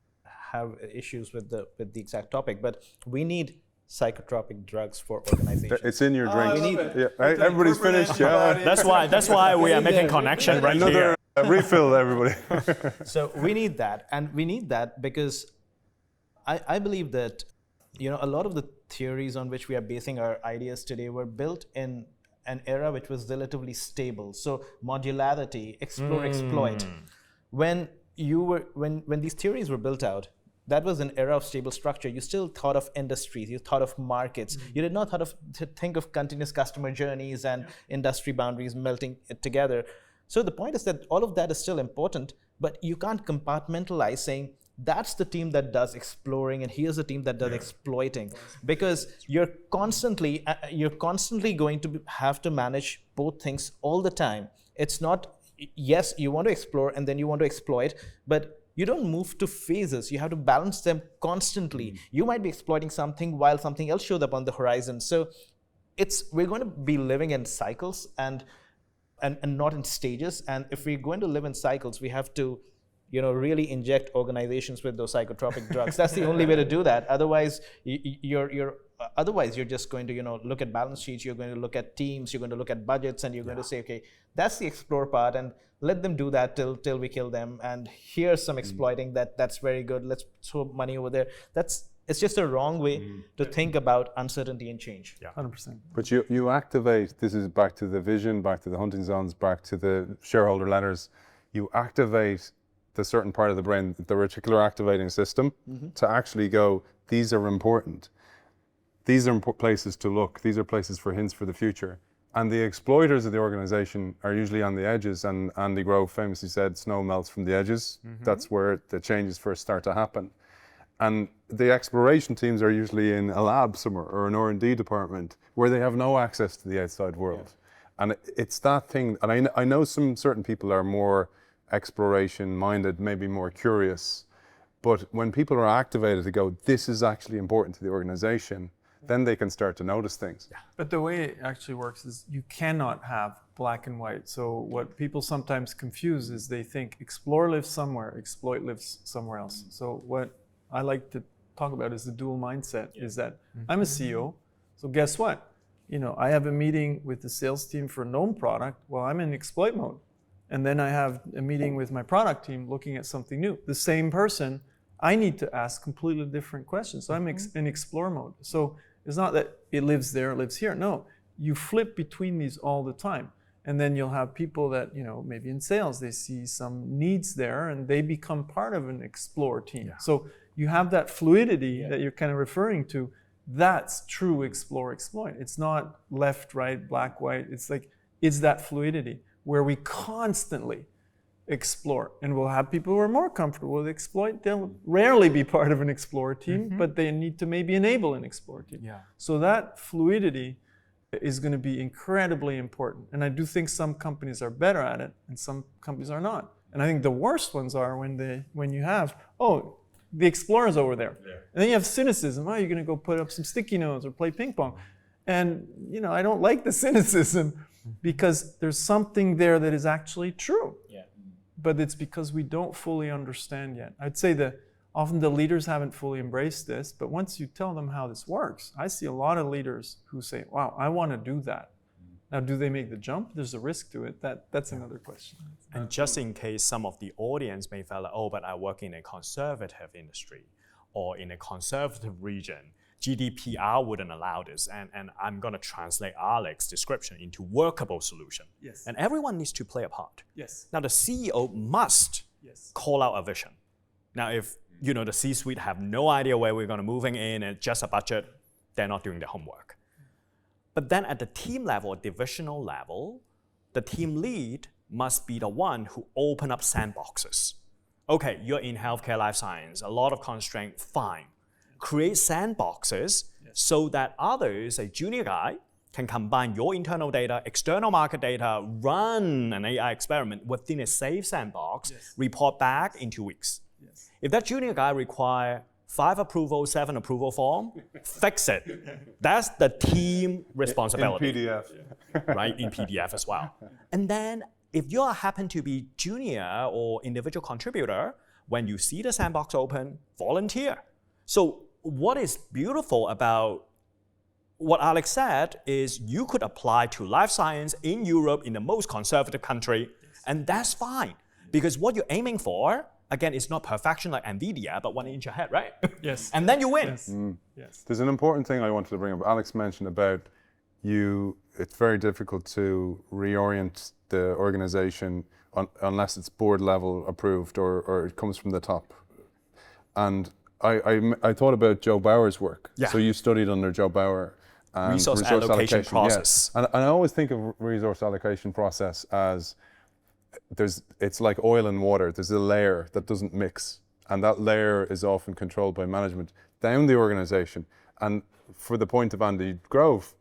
have issues with the exact topic, but we need psychotropic drugs for organizations. It's in your drink. Everybody's finished. That's why we are making connection right here. Refill, everybody. So we need that, and we need that because I believe that a lot of the theories on which we are basing our ideas today were built in an era which was relatively stable. So modularity, explore, exploit. When these theories were built out, that was an era of stable structure. You still thought of industries, you thought of markets. You did not think of continuous customer journeys and industry boundaries melting it together. So the point is that all of that is still important, but you can't compartmentalize saying that's the team that does exploring and here's the team that does exploiting, because you're constantly going to have to manage both things all the time. It's not, yes, you want to explore and then you want to exploit, but you don't move to phases. You have to balance them constantly. You might be exploiting something while something else shows up on the horizon. So we're going to be living in cycles and not in stages. And if we're going to live in cycles, we have to really inject organizations with those psychotropic drugs. That's the only way to do that. Otherwise, you're just going to look at balance sheets, you're going to look at teams, you're going to look at budgets, and you're going to say, okay, that's the explore part, and let them do that till we kill them. And here's some exploiting that's very good. Let's throw money over there. It's just a wrong way to think about uncertainty and change. Yeah. 100%. But you activate, this is back to the vision, back to the hunting zones, back to the shareholder letters. You activate the certain part of the brain, the reticular activating system, to actually go, these are important. These are places to look. These are places for hints for the future. And the exploiters of the organization are usually on the edges. And Andy Grove famously said, snow melts from the edges. That's where the changes first start to happen. And the exploration teams are usually in a lab somewhere or an R&D department where they have no access to the outside world. Yeah. And it's that thing, and I know certain people are more exploration minded, maybe more curious, but when people are activated to go, this is actually important to the organization, then they can start to notice things. Yeah. But the way it actually works is you cannot have black and white. So what people sometimes confuse is they think explore lives somewhere, exploit lives somewhere else. So what I like to talk about is the dual mindset, is that I'm a CEO, so guess what? I have a meeting with the sales team for a known product while I'm in exploit mode. And then I have a meeting with my product team looking at something new. The same person, I need to ask completely different questions. So I'm in explore mode. So it's not that it lives there, it lives here. No, you flip between these all the time. And then you'll have people that, maybe in sales, they see some needs there and they become part of an explore team. Yeah. So you have that fluidity that you're kind of referring to. That's true explore exploit. It's not left, right, black, white. It's that fluidity where we constantly explore. And we'll have people who are more comfortable with exploit. They'll rarely be part of an explore team, but they need to maybe enable an explore team. Yeah. So that fluidity is going to be incredibly important. And I do think some companies are better at it and some companies are not. And I think the worst ones are when you have, the explorer's over there. Yeah. And then you have cynicism. You're going to go put up some sticky notes or play ping pong. And, I don't like the cynicism because there's something there that is actually true. Yeah. But it's because we don't fully understand yet. I'd say that often the leaders haven't fully embraced this, but once you tell them how this works, I see a lot of leaders who say, wow, I want to do that. Now, do they make the jump? There's a risk to it. That's another question. And just in case some of the audience may feel like, but I work in a conservative industry or in a conservative region, GDPR wouldn't allow this. And I'm going to translate Alex's description into workable solution. Yes. And everyone needs to play a part. Yes. Now, the CEO must call out a vision. Now, if the C-suite have no idea where we're going to moving in and just a budget, they're not doing their homework. But then at the team level, divisional level, the team lead must be the one who open up sandboxes. Okay, you're in healthcare life science, a lot of constraint, fine. Create sandboxes so that others, a junior guy, can combine your internal data, external market data, run an AI experiment within a safe sandbox, report back in 2 weeks. Yes. If that junior guy require 5 approval, 7 approval form, fix it. That's the team responsibility. In PDF. Right, in PDF as well. And then if you happen to be junior or individual contributor, when you see the sandbox open, volunteer. So what is beautiful about what Alex said is you could apply to life science in Europe in the most conservative country, and that's fine. Because what you're aiming for, again, it's not perfection like NVIDIA, but 1 inch ahead, right? Yes. And then you win. Yes. Yes. There's an important thing I wanted to bring up. Alex mentioned about it's very difficult to reorient the organization unless it's board level approved or it comes from the top. And I thought about Joe Bauer's work. Yeah. So you studied under Joe Bauer. Resource allocation process. Yeah. And I always think of resource allocation process as it's like oil and water. There's a layer that doesn't mix, and that layer is often controlled by management down the organization. And for the point of Andy Grove,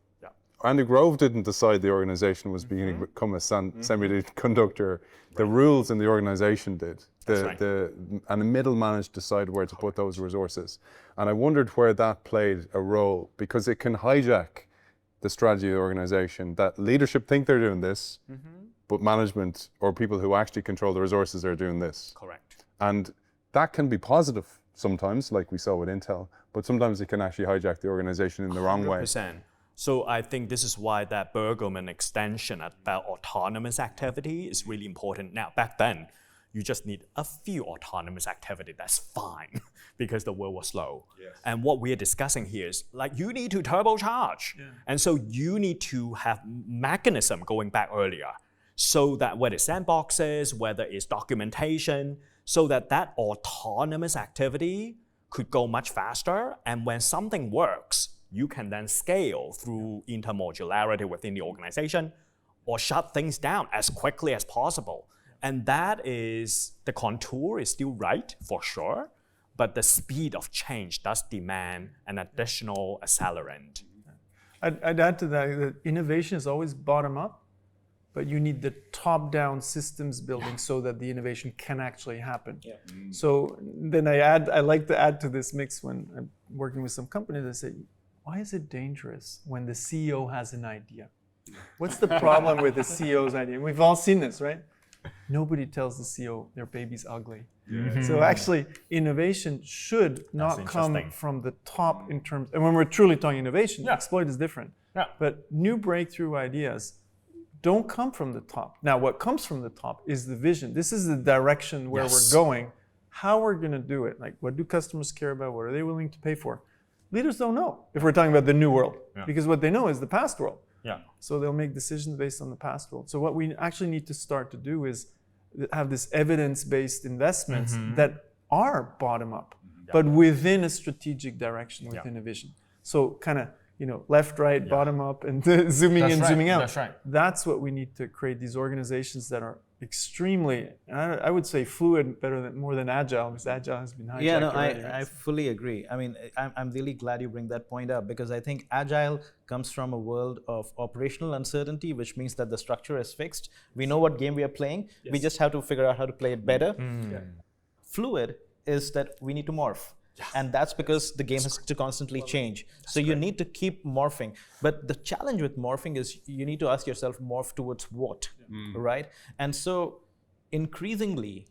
Andy Grove didn't decide the organization was beginning to become a semiconductor. The rules in the organization did. And the middle managed to decide where to put those resources. And I wondered where that played a role, because it can hijack the strategy of the organization, that leadership think they're doing this, but management or people who actually control the resources are doing this. Correct. And that can be positive sometimes, like we saw with Intel, but sometimes it can actually hijack the organization in the wrong way. 100%. So I think this is why that Bergman extension about autonomous activity is really important. Now, back then, you just need a few autonomous activity. That's fine because the world was slow. Yes. And what we're discussing here is like you need to turbocharge. Yeah. And so you need to have mechanism going back earlier so that whether it's sandboxes, whether it's documentation, so that that autonomous activity could go much faster. And when something works, you can then scale through intermodularity within the organization or shut things down as quickly as possible. And that is, the contour is still right for sure, but the speed of change does demand an additional accelerant. I'd add to that innovation is always bottom up, but you need the top-down systems building so that the innovation can actually happen. Yeah. So then I like to add to this mix when I'm working with some companies, I say, why is it dangerous when the CEO has an idea? What's the problem with the CEO's idea? We've all seen this, right? Nobody tells the CEO their baby's ugly. Yeah. So actually, innovation should not come from the top in terms, and when we're truly talking innovation, exploit is different. Yeah. But new breakthrough ideas don't come from the top. Now, what comes from the top is the vision. This is the direction where we're going. How we're going to do it. Like, what do customers care about? What are they willing to pay for? Leaders don't know if we're talking about the new world, because what they know is the past world. Yeah. So they'll make decisions based on the past world. So what we actually need to start to do is have this evidence-based investments that are bottom up, but within a strategic direction, within a vision. So kind of, left, right, bottom up, and zooming in, zooming out. That's right. That's what we need to create, these organizations that are extremely, I would say fluid more than agile, because agile has been hijacked already. I fully agree. I mean, I'm really glad you bring that point up, because I think agile comes from a world of operational uncertainty, which means that the structure is fixed. We know what game we are playing. Yes. We just have to figure out how to play it better. Fluid is that we need to morph. Yes. And that's because the game has to constantly change. So you need to keep morphing. But the challenge with morphing is you need to ask yourself, morph towards what, right? And so increasingly,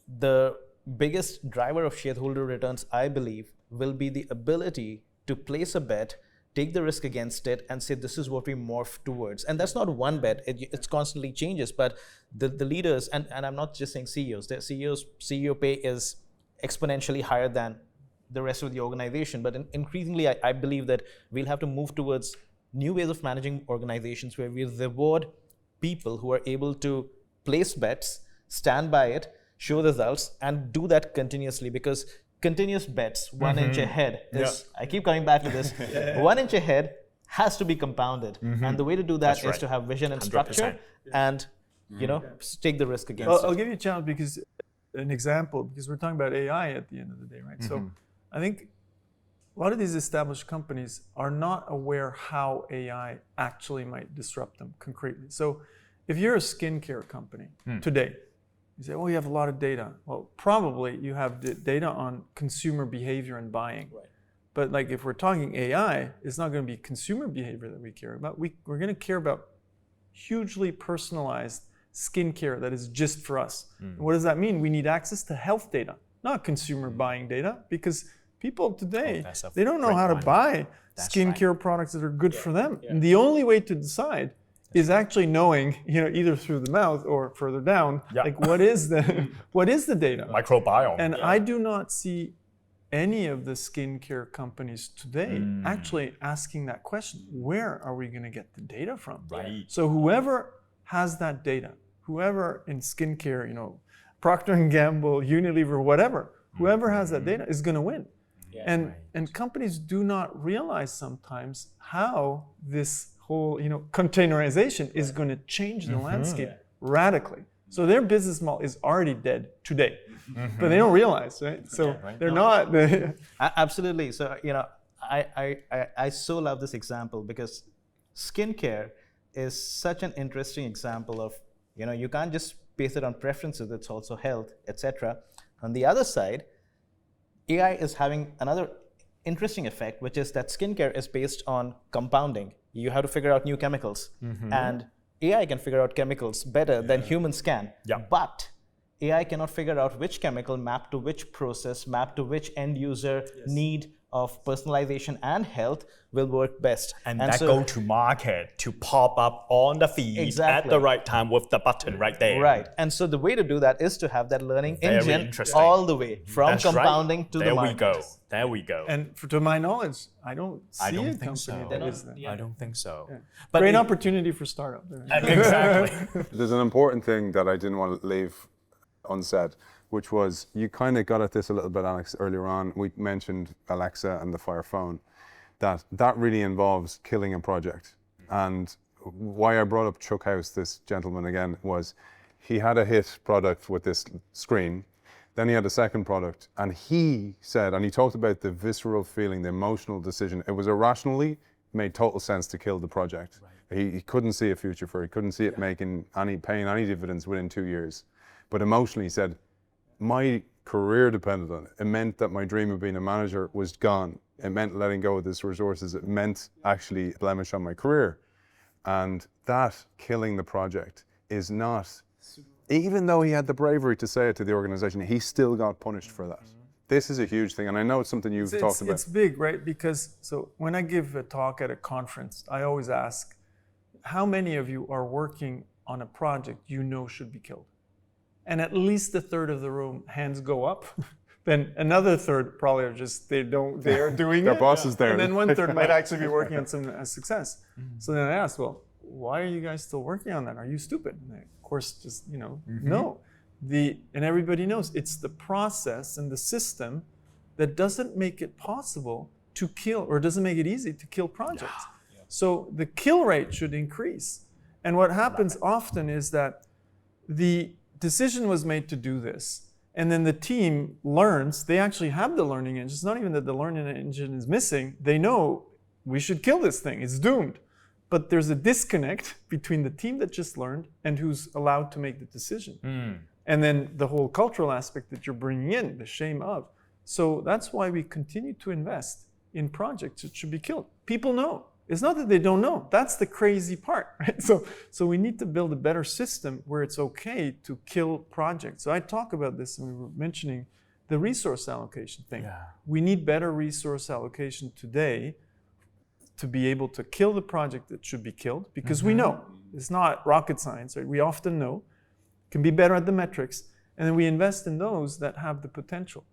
the biggest driver of shareholder returns, I believe, will be the ability to place a bet, take the risk against it, and say, this is what we morph towards. And that's not one bet, it's constantly changes. But the leaders, and I'm not just saying CEOs, the CEO pay is exponentially higher than the rest of the organization. But increasingly, I believe that we'll have to move towards new ways of managing organizations where we reward people who are able to place bets, stand by it, show results, and do that continuously, because continuous bets, 1 inch ahead is, I keep coming back to this, 1 inch ahead has to be compounded. And the way to do that is to have vision and structure 100%. And take the risk against it. I'll give you a challenge, because an example, because we're talking about AI at the end of the day, right? So I think a lot of these established companies are not aware how AI actually might disrupt them concretely. So if you're a skincare company today, you say, you have a lot of data. Well, probably you have data on consumer behavior and buying. Right. But like if we're talking AI, it's not going to be consumer behavior that we care about. We're going to care about hugely personalized skincare that is just for us. And what does that mean? We need access to health data, not consumer buying data, because people today, they don't know how to buy skincare products that are good for them. And the only way to decide is actually knowing, either through the mouth or further down, like what is the data? Microbiome. And I do not see any of the skincare companies today actually asking that question. Where are we going to get the data from? Right. So whoever has that data, whoever in skincare, Procter & Gamble, Unilever, whatever, whoever has that data is going to win. Yeah, and companies do not realize sometimes how this whole containerization is going to change the landscape radically. So their business model is already dead today, but they don't realize, right? So they're not. Absolutely. So I so love this example, because skincare is such an interesting example of you can't just base it on preferences. It's also health, etc. On the other side, AI is having another interesting effect, which is that skincare is based on compounding. You have to figure out new chemicals. And AI can figure out chemicals better than humans can. Yeah. But AI cannot figure out which chemical map to which process, map to which end user need of personalization and health will work best. And that go to market to pop up on the feed Exactly. at the right time with the button right there. Right. And so the way to do that is to have that learning Very engine interesting. all the way from That's right. compounding to the market. There we go. And to my knowledge, I don't see I don't a think company so. that is that. I don't think so. Great it- opportunity for startup. Exactly. There's an important thing that I didn't want to leave unsaid, which was you kind of got at this a little bit, Alex, earlier on. We mentioned Alexa and the Fire Phone. That really involves killing a project. And why I brought up Chuck House, this gentleman again, was he had a hit product with this screen. Then he had a second product, and he said, and he talked about the visceral feeling, the emotional decision. It was irrationally made total sense to kill the project. Right. He couldn't see a future for it. He couldn't see it paying any dividends within 2 years. But emotionally, he said, my career depended on it. It meant that my dream of being a manager was gone. It meant letting go of these resources. It meant actually a blemish on my career. And that killing the project is not, even though he had the bravery to say it to the organization, he still got punished for that. This is a huge thing, and I know it's something you've talked about. It's big, right? Because so when I give a talk at a conference, I always ask, how many of you are working on a project you know should be killed? And at least a third of the room, hands go up. Then another third probably are just, they are doing Their it. boss is there. And then one third might actually be working on some success. So then I asked, well, why are you guys still working on that? Are you stupid? And they, of course, just, no. And everybody knows it's the process and the system that doesn't make it possible to kill, or doesn't make it easy to kill projects. Yeah. So the kill rate should increase. And what happens often is that the decision was made to do this, and then the team learns, they actually have the learning engine. It's not even that the learning engine is missing. They know we should kill this thing, it's doomed. But there's a disconnect between the team that just learned and who's allowed to make the decision. And then the whole cultural aspect that you're bringing in, the shame of. So that's why we continue to invest in projects that should be killed. People know. It's not that they don't know. That's the crazy part, right? So we need to build a better system where it's okay to kill projects. So I talk about this, and we were mentioning the resource allocation thing. Yeah. We need better resource allocation today to be able to kill the project that should be killed, because we know it's not rocket science, right? We often know, can be better at the metrics, and then we invest in those that have the potential.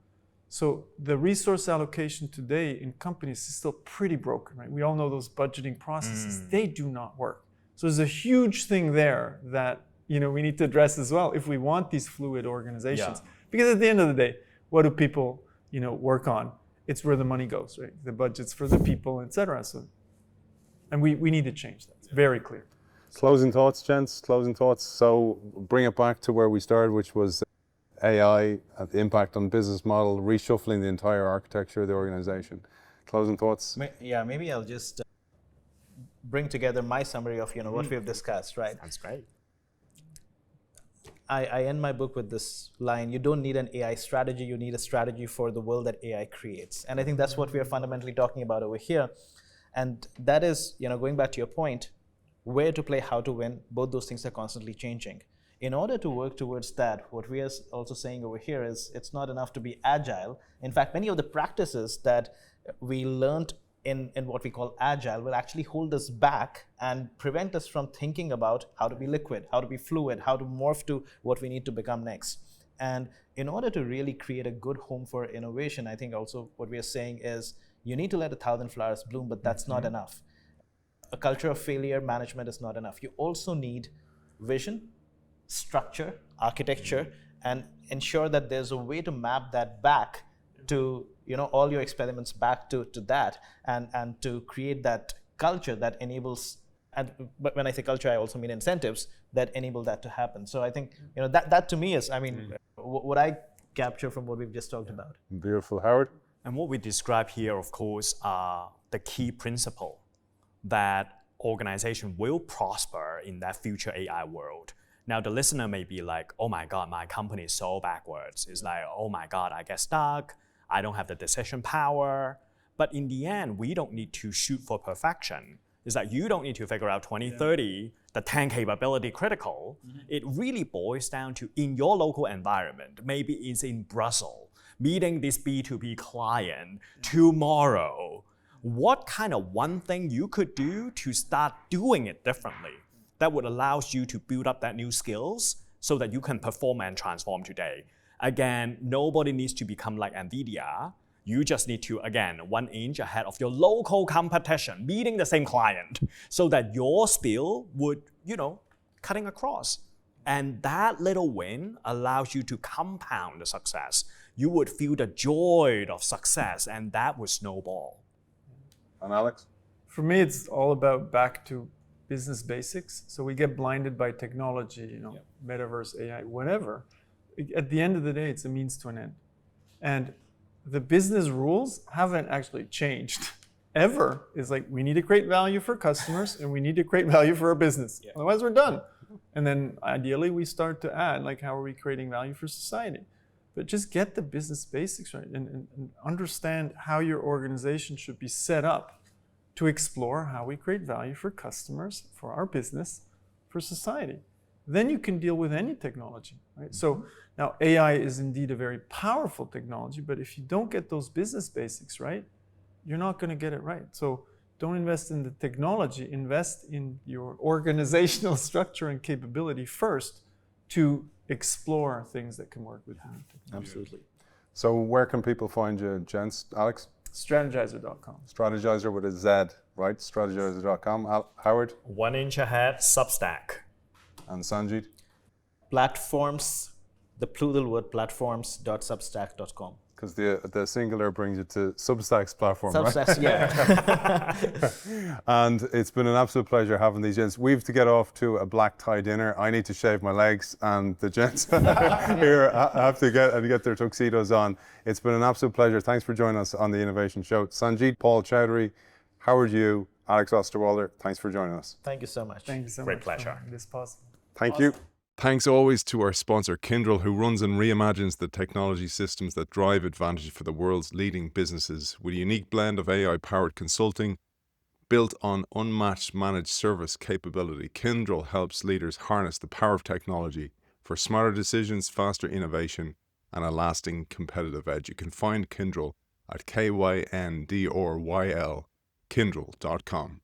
So the resource allocation today in companies is still pretty broken, right? We all know those budgeting processes, they do not work. So there's a huge thing there that we need to address as well if we want these fluid organizations. Yeah. Because at the end of the day, what do people work on? It's where the money goes, right? The budget's for the people, etc. So, and we need to change that. It's very clear. Closing thoughts, gents, closing thoughts. So bring it back to where we started, which was AI, the impact on business model, reshuffling the entire architecture of the organization. Closing thoughts? Yeah, maybe I'll just bring together my summary of what we have discussed, right? That's great. I end my book with this line: you don't need an AI strategy, you need a strategy for the world that AI creates. And I think that's what we are fundamentally talking about over here. And that is, going back to your point, where to play, how to win, both those things are constantly changing. In order to work towards that, what we are also saying over here is it's not enough to be agile. In fact, many of the practices that we learned in what we call agile will actually hold us back and prevent us from thinking about how to be liquid, how to be fluid, how to morph to what we need to become next. And in order to really create a good home for innovation, I think also what we are saying is you need to let 1,000 flowers bloom, but that's not enough. A culture of failure management is not enough. You also need vision, structure, architecture, and ensure that there's a way to map that back to all your experiments back to that, and to create that culture that enables, but when I say culture, I also mean incentives that enable that to happen. So I think that to me is, what I capture from what we've just talked about. Beautiful. Howard? And what we describe here, of course, are the key principle that organization will prosper in that future AI world. Now, the listener may be like, oh my God, my company is so backwards. It's like, oh my God, I get stuck. I don't have the decision power. But in the end, we don't need to shoot for perfection. It's like you don't need to figure out 2030 the 10 capability critical, it really boils down to in your local environment, maybe it's in Brussels, meeting this B2B client tomorrow. What kind of one thing you could do to start doing it differently that would allow you to build up that new skills so that you can perform and transform today? Again, nobody needs to become like NVIDIA. You just need to, again, 1 inch ahead of your local competition, meeting the same client, so that your skill would, cutting across. And that little win allows you to compound the success. You would feel the joy of success, and that would snowball. And Alex? For me, it's all about back to business basics. So we get blinded by technology, Metaverse, AI, whatever. At the end of the day, it's a means to an end. And the business rules haven't actually changed ever. It's like, we need to create value for customers and we need to create value for our business. Yeah. Otherwise, we're done. And then ideally, we start to add, like, how are we creating value for society? But just get the business basics right and understand how your organization should be set up to explore how we create value for customers, for our business, for society. Then you can deal with any technology, right? So now AI is indeed a very powerful technology, but if you don't get those business basics right, you're not going to get it right. So don't invest in the technology, invest in your organizational structure and capability first to explore things that can work with you. Absolutely. So where can people find you, gents? Alex? Strategizer.com. Strategizer with a Z, right? Strategizer.com. Howard? 1 inch ahead, Substack. And Sangeet? Platforms, the plural word platforms.substack.com. Because the singular brings you to Substack's platform, Substack, right? Yeah. And it's been an absolute pleasure having these gents. We have to get off to a black tie dinner. I need to shave my legs, and the gents here have to get their tuxedos on. It's been an absolute pleasure. Thanks for joining us on the Innovation Show. Sangeet, Paul Choudary, Howard Yu, Alex Osterwalder, thanks for joining us. Thank you so much. Thank you so Great much. pleasure. For making this possible. Thank you. Thanks always to our sponsor, Kyndryl, who runs and reimagines the technology systems that drive advantage for the world's leading businesses. With a unique blend of AI-powered consulting built on unmatched managed service capability, Kyndryl helps leaders harness the power of technology for smarter decisions, faster innovation, and a lasting competitive edge. You can find Kyndryl at KYNDRYL, Kyndryl.com.